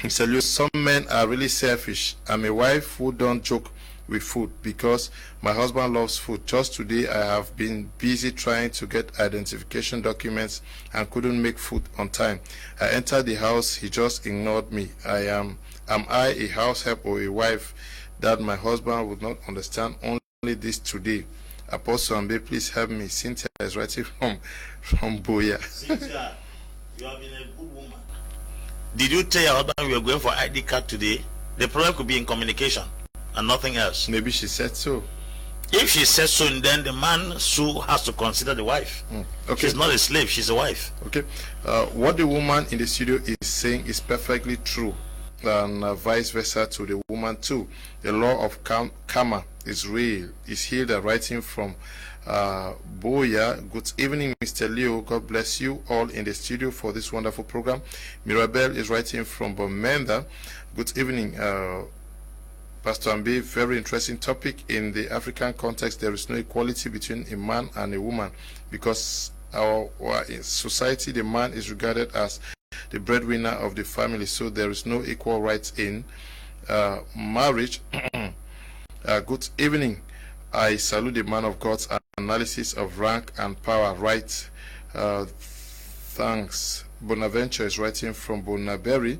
Mr. Lewis, some men are really selfish. I'm a wife who don't joke with food because my husband loves food. Just today I have been busy trying to get identification documents and couldn't make food on time. I entered the house, he just ignored me. Am I a house help or a wife that my husband would not understand? Only this today. Apostle Ambe, please help me. Cynthia is writing from Boya. Cynthia, you have been a good woman. Did you tell your husband we were going for ID card today? The problem could be in communication and nothing else. Maybe she said so. If she said so, then the man has to consider the wife. Okay. She's not a slave, she's a wife. Okay. What the woman in the studio is saying is perfectly true, and vice versa to the woman too. The law of karma is real. Is here the writing from Boya. Good evening, Mr. Leo. God bless you all in the studio for this wonderful program. Mirabel is writing from Bomenda. Good evening, Pastor Ambe. Very interesting topic. In the African context, there is no equality between a man and a woman because in society, the man is regarded as the breadwinner of the family, so there is no equal rights in marriage. Good evening. I salute the man of God's analysis of rank and power. Right. Thanks. Bonaventure is writing from Bonaberry.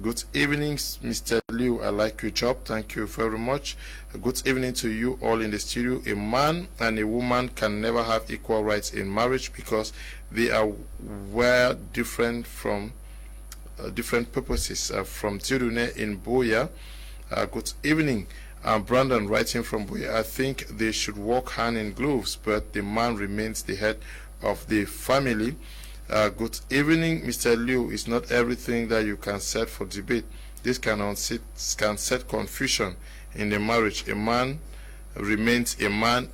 Good evening, Mr. Liu. I like your job. Thank you very much. Good evening to you all in the studio. A man and a woman can never have equal rights in marriage because they are well different from different purposes. From Tirune in Boya. Good evening. Brandon writing from Boya. I think they should walk hand in gloves, but the man remains the head of the family. Good evening, Mr. Liu. It's not everything that you can set for debate. This can set confusion in the marriage. A man remains a man.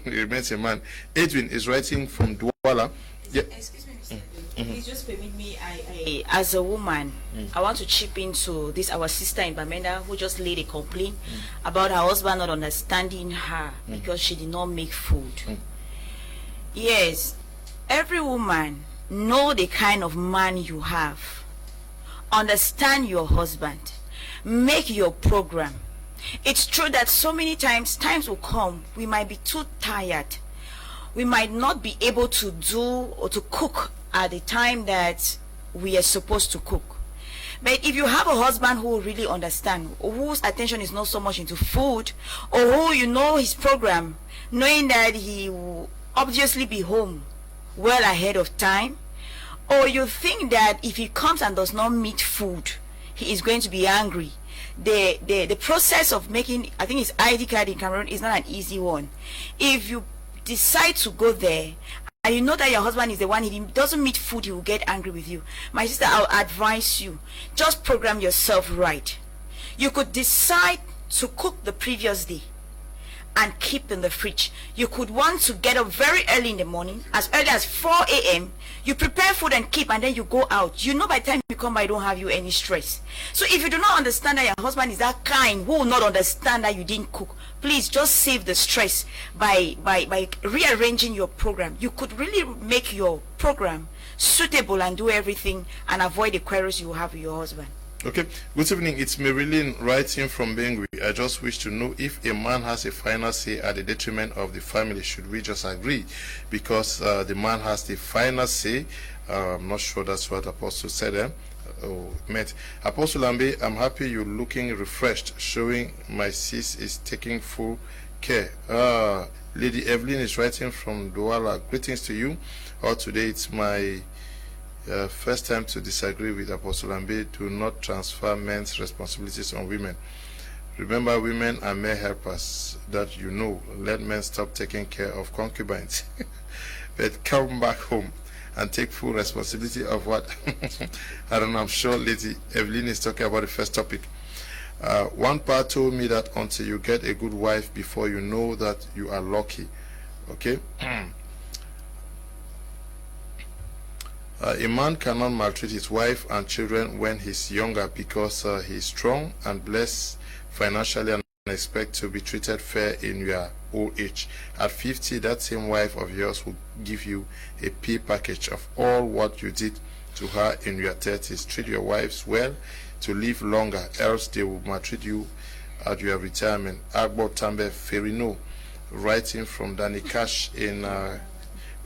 Remains a man. Edwin is writing from Douala. Yeah. Excuse me, Mr. Liu. Please just permit me. I as a woman, I want to chip into this. Our sister in Bamenda who just laid a complaint about her husband not understanding her because she did not make food. Yes, every woman know the kind of man you have. Understand your husband. Make your program. It's true that so many times will come, we might be too tired. We might not be able to do or to cook at the time that we are supposed to cook. But if you have a husband who really understands, whose attention is not so much into food, or who you know his program, knowing that he will obviously be home well ahead of time, or you think that if he comes and does not meet food, he is going to be angry. The process of making, I think it's ID card in Cameroon, is not an easy one. If you decide to go there and you know that your husband is the one, he doesn't meet food, he will get angry with you. My sister, I'll advise you, just program yourself right. You could decide to cook the previous day and keep in the fridge. You could want to get up very early in the morning, as early as 4 a.m. You prepare food and keep, and then you go out. You know by the time you come, I don't have you any stress. So if you do not understand that your husband is that kind who will not understand that you didn't cook, please just save the stress by rearranging your program. You could really make your program suitable and do everything and avoid the queries you have with your husband. Okay, good evening. It's Marilyn writing from Bengui. I just wish to know if a man has a final say at the detriment of the family. Should we just agree? Because the man has the final say. I'm not sure that's what Apostle said. Apostle Ambe, I'm happy you're looking refreshed, showing my sis is taking full care. Lady Evelyn is writing from Douala. Greetings to you. Today it's my first time to disagree with Apostle Ambe. Do not transfer men's responsibilities on women. Remember, women are mere helpers, that you know. Let men stop taking care of concubines. But come back home and take full responsibility of what? I don't know, I'm sure Lady Evelyn is talking about the first topic. One part told me that until you get a good wife before you know that you are lucky. Okay? A man cannot maltreat his wife and children when he's younger because he's strong and blessed financially and expect to be treated fair in your old age. At 50, that same wife of yours will give you a pay package of all what you did to her in your 30s. Treat your wives well to live longer, else they will maltreat you at your retirement. Agbo Tambe Ferino, writing from Danny Cash in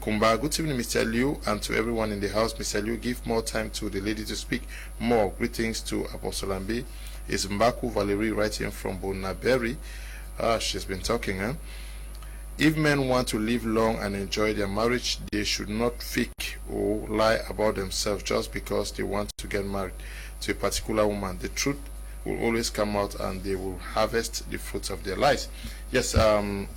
Kumba. Good evening, Mr. Liu, and to everyone in the house. Mr. Liu, give more time to the lady to speak more. Greetings to Apostle Ambe. Is Mbaku Valerie writing from Bonaberry. She's been talking, huh? If men want to live long and enjoy their marriage, they should not fake or lie about themselves just because they want to get married to a particular woman. The truth will always come out and they will harvest the fruits of their lives. Yes, the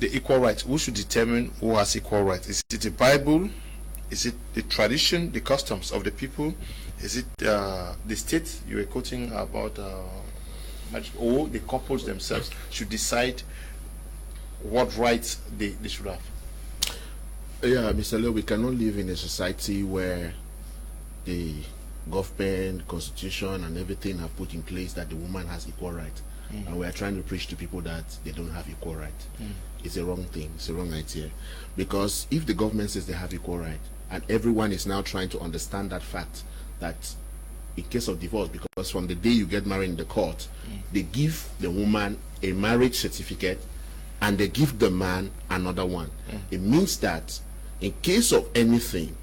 equal rights. Who should determine who has equal rights? Is it the Bible? Is it the tradition, the customs of the people? Is it the state you were quoting about, or the couples themselves should decide what rights they should have? Yeah, Mr. Leo, we cannot live in a society where the government, constitution, and everything have put in place that the woman has equal rights and we are trying to preach to people that they don't have equal right. It's a wrong thing. It's a wrong idea. Because if the government says they have equal right, and everyone is now trying to understand that fact, that in case of divorce, because from the day you get married in the court, they give the woman a marriage certificate and they give the man another one. It means that in case of anything,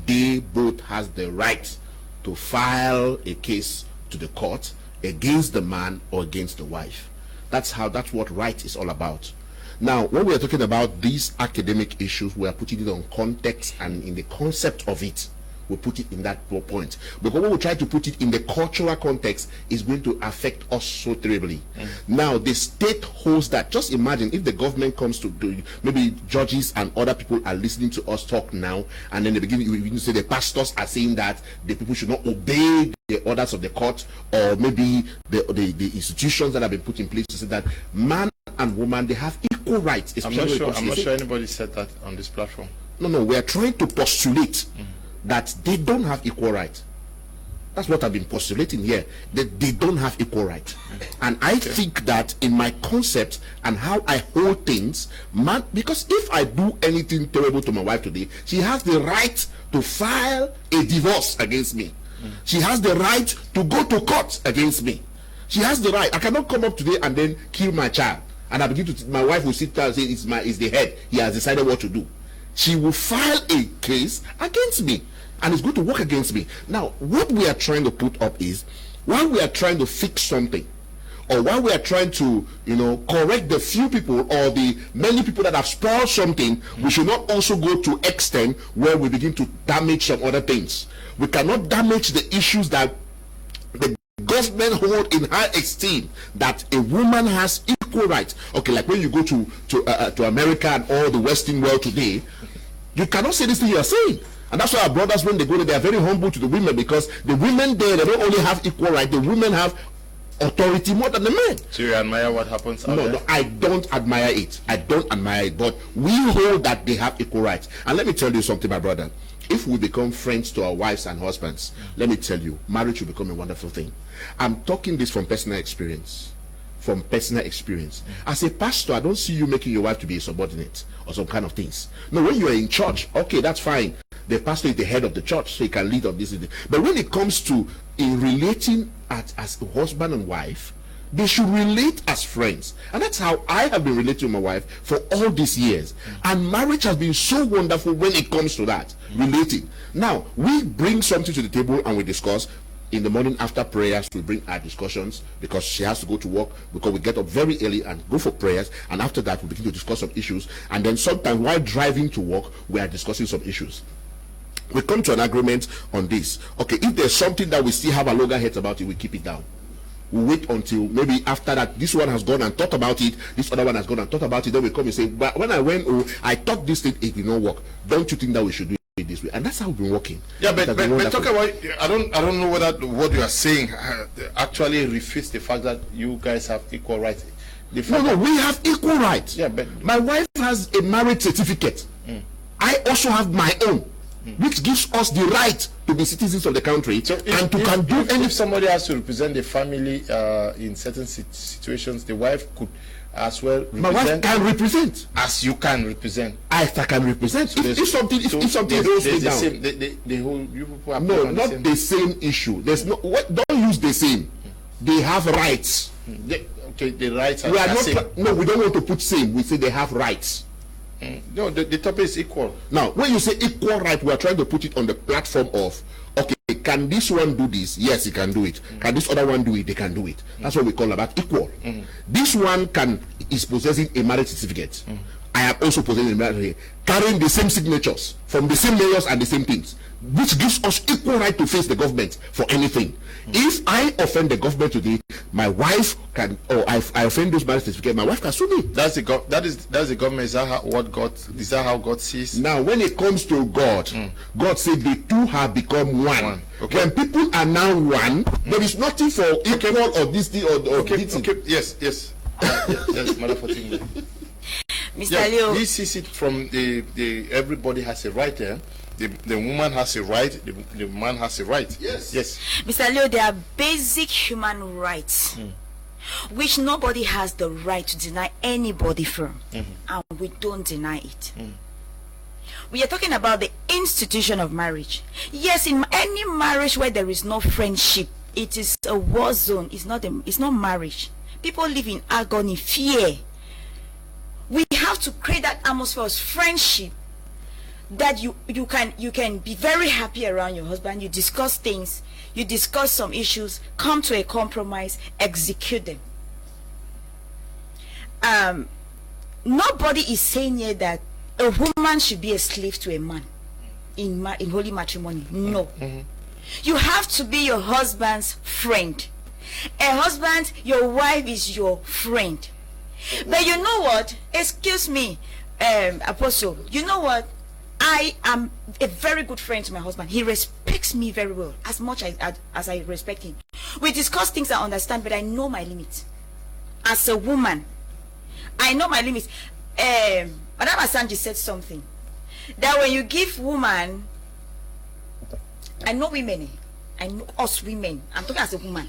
they both has the right to file a case to the court against the man or against the wife. That's what right is all about. Now, when we are talking about these academic issues, we are putting it on context and in the concept of it. We put it in that point. Because when we try to put it in the cultural context, it's going to affect us so terribly. Now, the state holds that. Just imagine if the government comes to maybe judges and other people are listening to us talk now, and then they begin to say the pastors are saying that the people should not obey the orders of the court, or maybe the institutions that have been put in place to say that man and woman, they have equal rights. I'm not sure anybody said that on this platform. No, we are trying to postulate that they don't have equal right. That's what I've been postulating here, that they don't have equal right. And I think that in my concept and how I hold things, man, because if I do anything terrible to my wife today, she has the right to file a divorce against me. She has the right to go to court against me. She has the right. I cannot come up today and then kill my child, and I begin to, my wife will sit down and say, it's the head, he has decided what to do. She will file a case against me, and it's going to work against me. Now, what we are trying to put up is, while we are trying to fix something, or while we are trying to, correct the few people or the many people that have spoiled something, we should not also go to extent where we begin to damage some other things. We cannot damage the issues that the government hold in high esteem, that a woman has equal rights. Okay, like when you go to America and all the Western world today, you cannot say this thing you are saying. And that's why our brothers, when they go there, they are very humble to the women, because the women there, they don't only have equal rights, the women have authority more than the men. So you admire what happens out there? No, I don't admire it. I don't admire it, but we hold that they have equal rights. And let me tell you something, my brother. If we become friends to our wives and husbands, let me tell you, marriage will become a wonderful thing. I'm talking this from personal experience. As a pastor, I don't see you making your wife to be a subordinate or some kind of things. No, when you are in church, okay, that's fine. The pastor is the head of the church, so he can lead on this. But when it comes to relating as a husband and wife, they should relate as friends. And that's how I have been relating with my wife for all these years. And marriage has been so wonderful when it comes to that, relating. Now, we bring something to the table and we discuss. In the morning after prayers, we bring our discussions, because she has to go to work, because we get up very early and go for prayers, and after that we begin to discuss some issues, and then sometimes while driving to work, we are discussing some issues. We come to an agreement on this. Okay, if there's something that we still have a loggerheads about it, we keep it down. We wait until maybe after that this one has gone and thought about it, this other one has gone and thought about it, then we come and say, but when I went, I thought this thing, it did not work. Don't you think that we should do it this way? And that's how we've been working. Yeah, but talk about, I don't know whether what you are saying actually refutes the fact that you guys have equal rights. No, we have equal rights. Yeah, but my wife has a marriage certificate. I also have my own, which gives us the right to be citizens of the country, so if somebody has to represent the family in certain situations, the wife could as well represent. My wife can represent as you can represent. I can represent. So if something goes down, the whole you people have not the same issue. There's no don't use the same. They have rights. The rights are the same. No, we don't want to put same. We say they have rights. No, the topic is equal. Now, when you say equal right, we are trying to put it on the platform of, okay, can this one do this? Yes, he can do it. Can this other one do it? They can do it. That's what we call about equal. This one is possessing a marriage certificate. I am also possessing a marriage certificate, carrying the same signatures from the same layers and the same things, which gives us equal right to face the government for anything. If I offend the government today, my wife can, or I offend those marriage certificates, my wife can sue me. That's the government. Is that how God sees? Now, when it comes to God, God said the two have become one. Okay. When people are now one, there is nothing for equal or this thing or this thing. Okay. Yes. Yes, Mother Fatima. Mr. Leo. He sees it from the everybody has a right there. The woman has a right, the man has a right. Yes. Yes. Mr. Leo, there are basic human rights which nobody has the right to deny anybody from, and we don't deny it. We are talking about the institution of marriage. Yes, in any marriage where there is no friendship, it is a war zone. It's not marriage. People live in agony, fear. We have to create that atmosphere of friendship, that you can be very happy around your husband. You discuss things, you discuss some issues, come to a compromise, execute them. Nobody is saying here that a woman should be a slave to a man in holy matrimony. No. You have to be your husband's friend. A husband, your wife is your friend. But you know what? Excuse me, Apostle. You know what? I am a very good friend to my husband. He respects me very well, as much as I respect him. We discuss things I understand, but I know my limits. As a woman, I know my limits. Mme Asanji said something, that when you give woman, I know women, I know us women, I'm talking as a woman.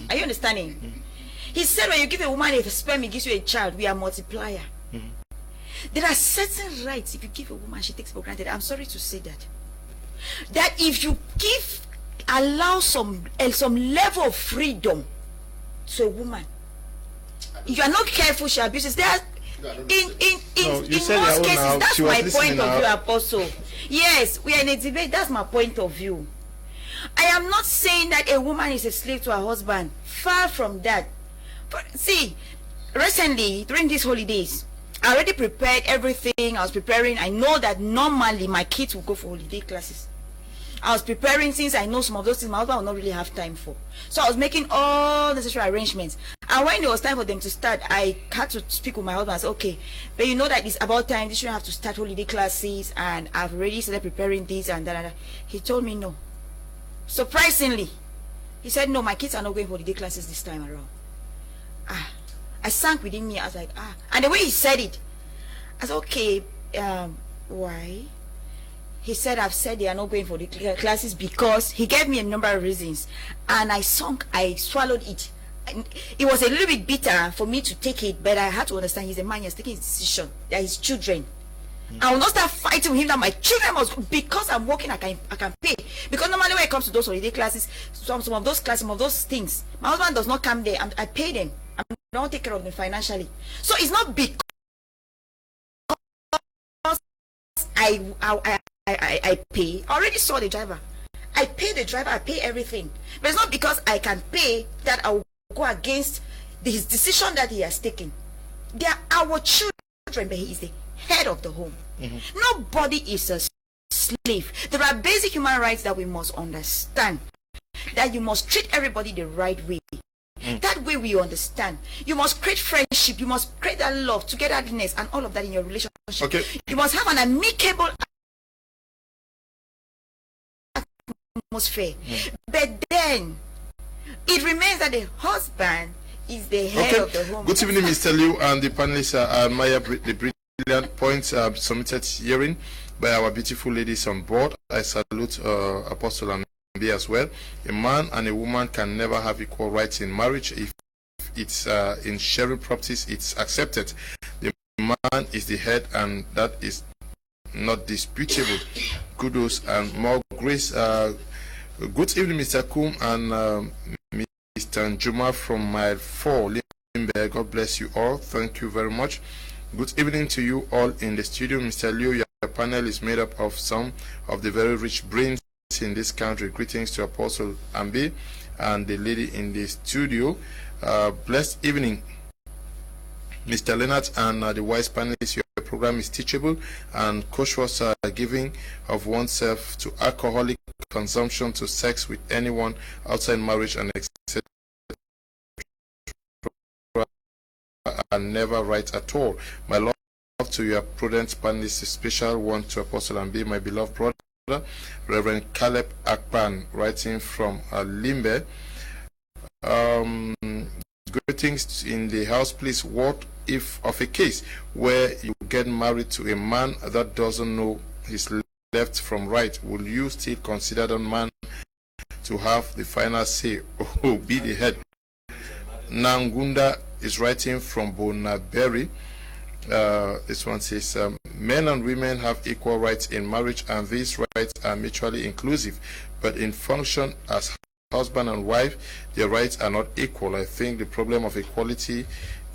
Are you understanding? He said when you give a woman a sperm, he gives you a child. We are multiplier. There are certain rights if you give a woman, she takes for granted. I'm sorry to say that. That if you allow some level of freedom to a woman, if you are not careful, she abuses. There are, in most cases, that's my point of view, Apostle. Yes, we are in a debate. That's my point of view. I am not saying that a woman is a slave to her husband. Far from that. But see, recently during these holidays, I already prepared everything. I was preparing. I know that normally my kids will go for holiday classes. I was preparing things. I know some of those things my husband will not really have time for. So I was making all necessary arrangements. And when it was time for them to start, I had to speak with my husband and say, okay, but you know that it's about time. They shouldn't have to start holiday classes, and I've already started preparing this and that. He told me no. Surprisingly, he said, no, my kids are not going for holiday classes this time around. I sank within me. I was like, and the way he said it, I said, okay, why? He said, I've said they are not going for the classes because he gave me a number of reasons, and I swallowed it. And it was a little bit bitter for me to take it, but I had to understand he's a man, he's taking his decision. They are his children. I will not start fighting with him that my children must, because I'm working, I can pay. Because normally when it comes to those holiday classes, some of those classes, some of those things, my husband does not come there. I pay them. I don't take care of them financially. So it's not because I pay. I already saw the driver. I pay the driver, I pay everything. But it's not because I can pay that I will go against his decision that he has taken. They are our children, but he is the head of the home. Nobody is a slave. There are basic human rights that we must understand. That you must treat everybody the right way. That way we understand. You must create friendship. You must create that love, togetherness, and all of that in your relationship. Okay. You must have an amicable atmosphere. But then it remains that the husband is the head of the home. Good evening, Mr. Liu, and the panelists admire the brilliant points submitted herein by our beautiful ladies on board. I salute Apostle Ambe as well. A man and a woman can never have equal rights in marriage. If it's in sharing properties, it's accepted. The man is the head, and that is not disputable. Kudos and more grace. Good evening, Mr. Kum and Mr. Njuma from Mile 4, Limbe. God bless you all. Thank you very much. Good evening to you all in the studio. Mr. Liu, your panel is made up of some of the very rich brains in this country. Greetings to Apostle Ambe and the lady in the studio. Blessed evening, Mr. Leonard and the wise panelists. Your program is teachable and cautious giving of oneself to alcoholic consumption, to sex with anyone outside marriage, and etc. are never right at all. My love to your prudent panelists, a special one to Apostle Ambe, my beloved brother, Reverend Caleb Akpan, writing from Limbe. Greetings in the house, please. What if of a case where you get married to a man that doesn't know his left from right? Will you still consider that man to have the final say, or be the head? Nangunda is writing from Bonaberi. This one says, men and women have equal rights in marriage, and these rights are mutually inclusive, but in function as husband and wife, their rights are not equal. I think the problem of equality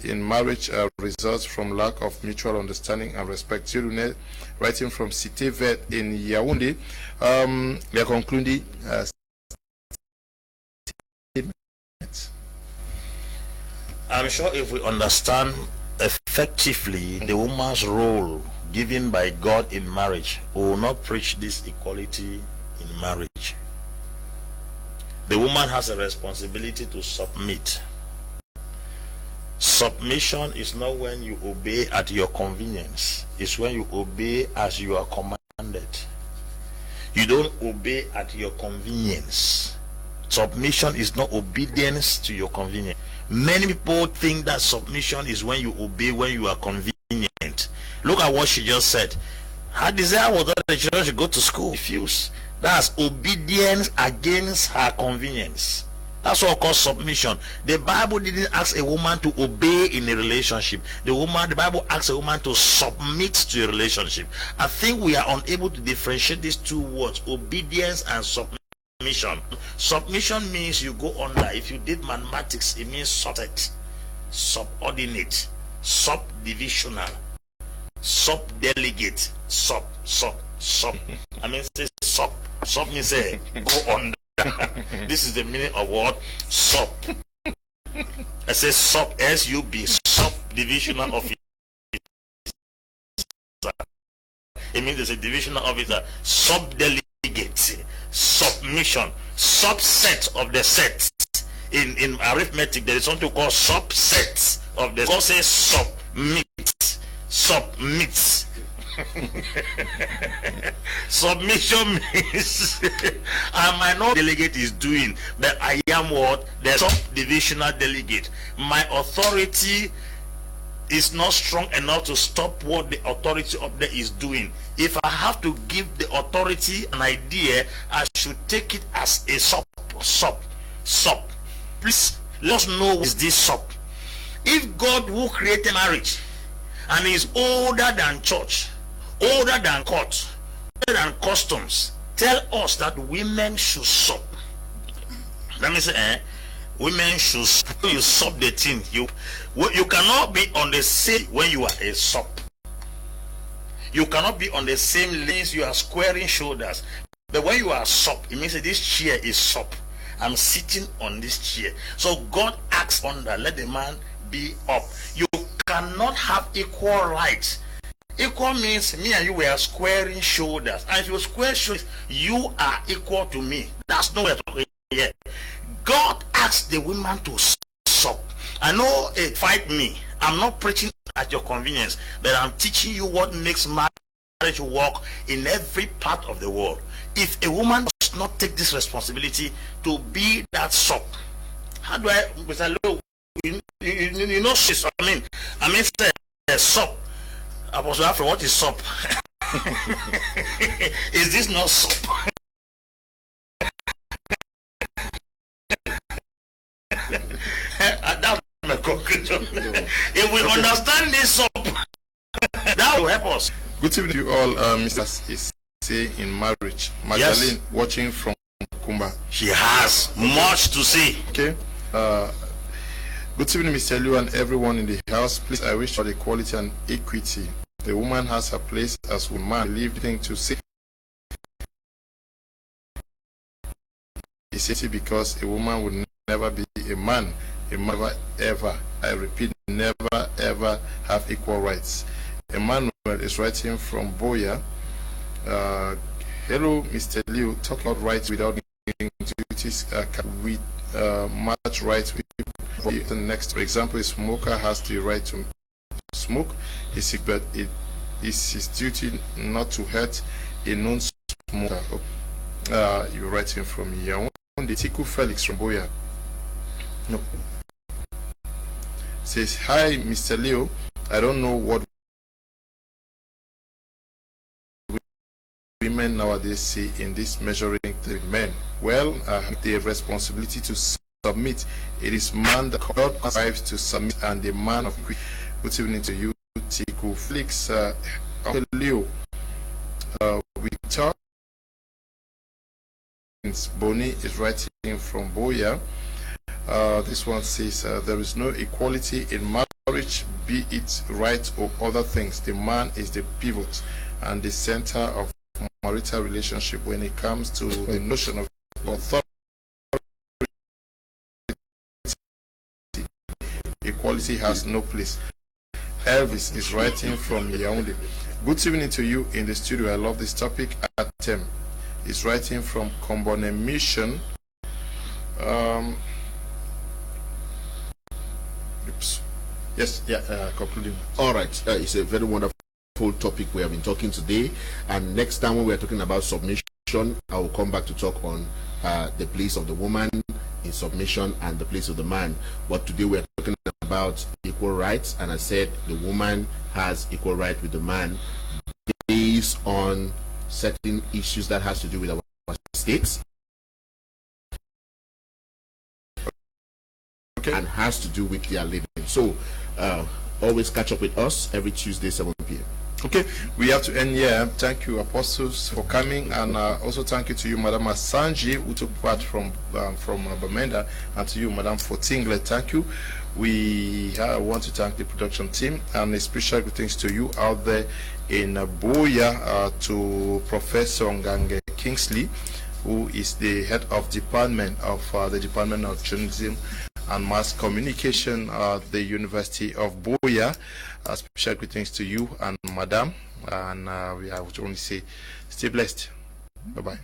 in marriage results from lack of mutual understanding and respect. Zirune, writing from Cité Vert in Yaoundé, we are concluding statements. I'm sure if we understand effectively the woman's role given by God in marriage, we will not preach this equality in marriage. The woman has a responsibility to submit. Submission is not when you obey at your convenience. It's when you obey as you are commanded. You don't obey at your convenience. Submission is not obedience to your convenience. Many people think that submission is when you obey when you are convenient. Look at what she just said. Her desire was that the children should go to school. Refuse. That's obedience against her convenience. That's what called submission. The Bible didn't ask a woman to obey in a relationship. The Bible asks a woman to submit to a relationship. I think we are unable to differentiate these two words, obedience and submission. Submission means you go under. If you did mathematics, it means subset, subordinate, subdivisional, subdelegate, sub. I mean, say sub. Sub means say go under. This is the meaning of what? Sub. I say sub, S-U-B, subdivisional officer. It means there's a divisional officer. Subdelegate, submission, subset of the sets. In arithmetic, there is something called subsets of the. God says submit. Submission means I might not delegate is doing, but I am what? The subdivisional delegate. My authority is not strong enough to stop what the authority up there is doing. If I have to give the authority an idea, I should take it as a sub. Please let us know what is this sub. If God who created marriage and is older than church, older than court, older than customs, tell us that women should sub. Let me say, women should you sub the thing. You cannot be on the same when you are a sub. You cannot be on the same lanes. You are squaring shoulders. But when you are sub, it means that this chair is sub. I'm sitting on this chair. So God asks under, let the man be up. You cannot have equal rights. Equal means me and you were squaring shoulders. And if you square shoulders, you are equal to me. That's not what we're talking here. God asks the woman to sub. I know it fight me. I'm not preaching at your convenience, but I'm teaching you what makes marriage work in every part of the world. If a woman does not take this responsibility to be that sub, how do I, Mr. Lowe, you know, I mean, say, sub. Apostle Alfred, what is sub? Is this not sub? That's my conclusion. If we understand this sub, that will help us. Good evening to you all, Mr. is say in marriage. Magdalene, yes, watching from Kumba. She has much to say. Okay. Good evening, Mr. Liu, and everyone in the house. Please, I wish for equality and equity. The woman has her place as woman. Leave the thing to say. It's because a woman would never be a man. A man never ever, I repeat, never ever have equal rights. Emmanuel is writing from Boya. Hello, Mr. Liu. Talk about rights without giving duties. With much rights. The next, for example, a smoker has the right to smoke, but it is his duty not to hurt a non-smoker. You're writing from Ewane. Tiku Felix from Boya. No. Says, hi, Mr. Leo. I don't know what women nowadays see in this measuring the men. Well, I have the responsibility to submit. It is man that God strives to submit, and the man of quick. Good evening to you, Tiku Felix. Leo, we talk. Boni is writing from Boya. This one says there is no equality in marriage, be it right or other things. The man is the pivot and the center of marital relationship. When it comes to the notion of authority, equality has no place. Elvis is writing from Yaoundé. Good evening to you in the studio. I love this topic. Atem is writing from Combone Mission. Yes, concluding. All right, it's a very wonderful topic we have been talking today, and next time when we are talking about submission, I will come back to talk on the place of the woman in submission and the place of the man. But today we are talking about equal rights, and I said the woman has equal right with the man based on certain issues that has to do with our states. Okay. And has to do with their living. So always catch up with us every Tuesday 7 p.m. Okay, we have to end here. Thank you, apostles, for coming, and also thank you to you, Mme Asanji, who took part from Bamenda, and to you, Mme Fortingle. Thank you. We want to thank the production team, and a special greetings to you out there in Boya, to Professor Ngange Kingsley, who is the head of department of the Department of Journalism and Mass Communication at the University of Boya. Special greetings to you and Madam, and I would only say stay blessed. Bye-bye.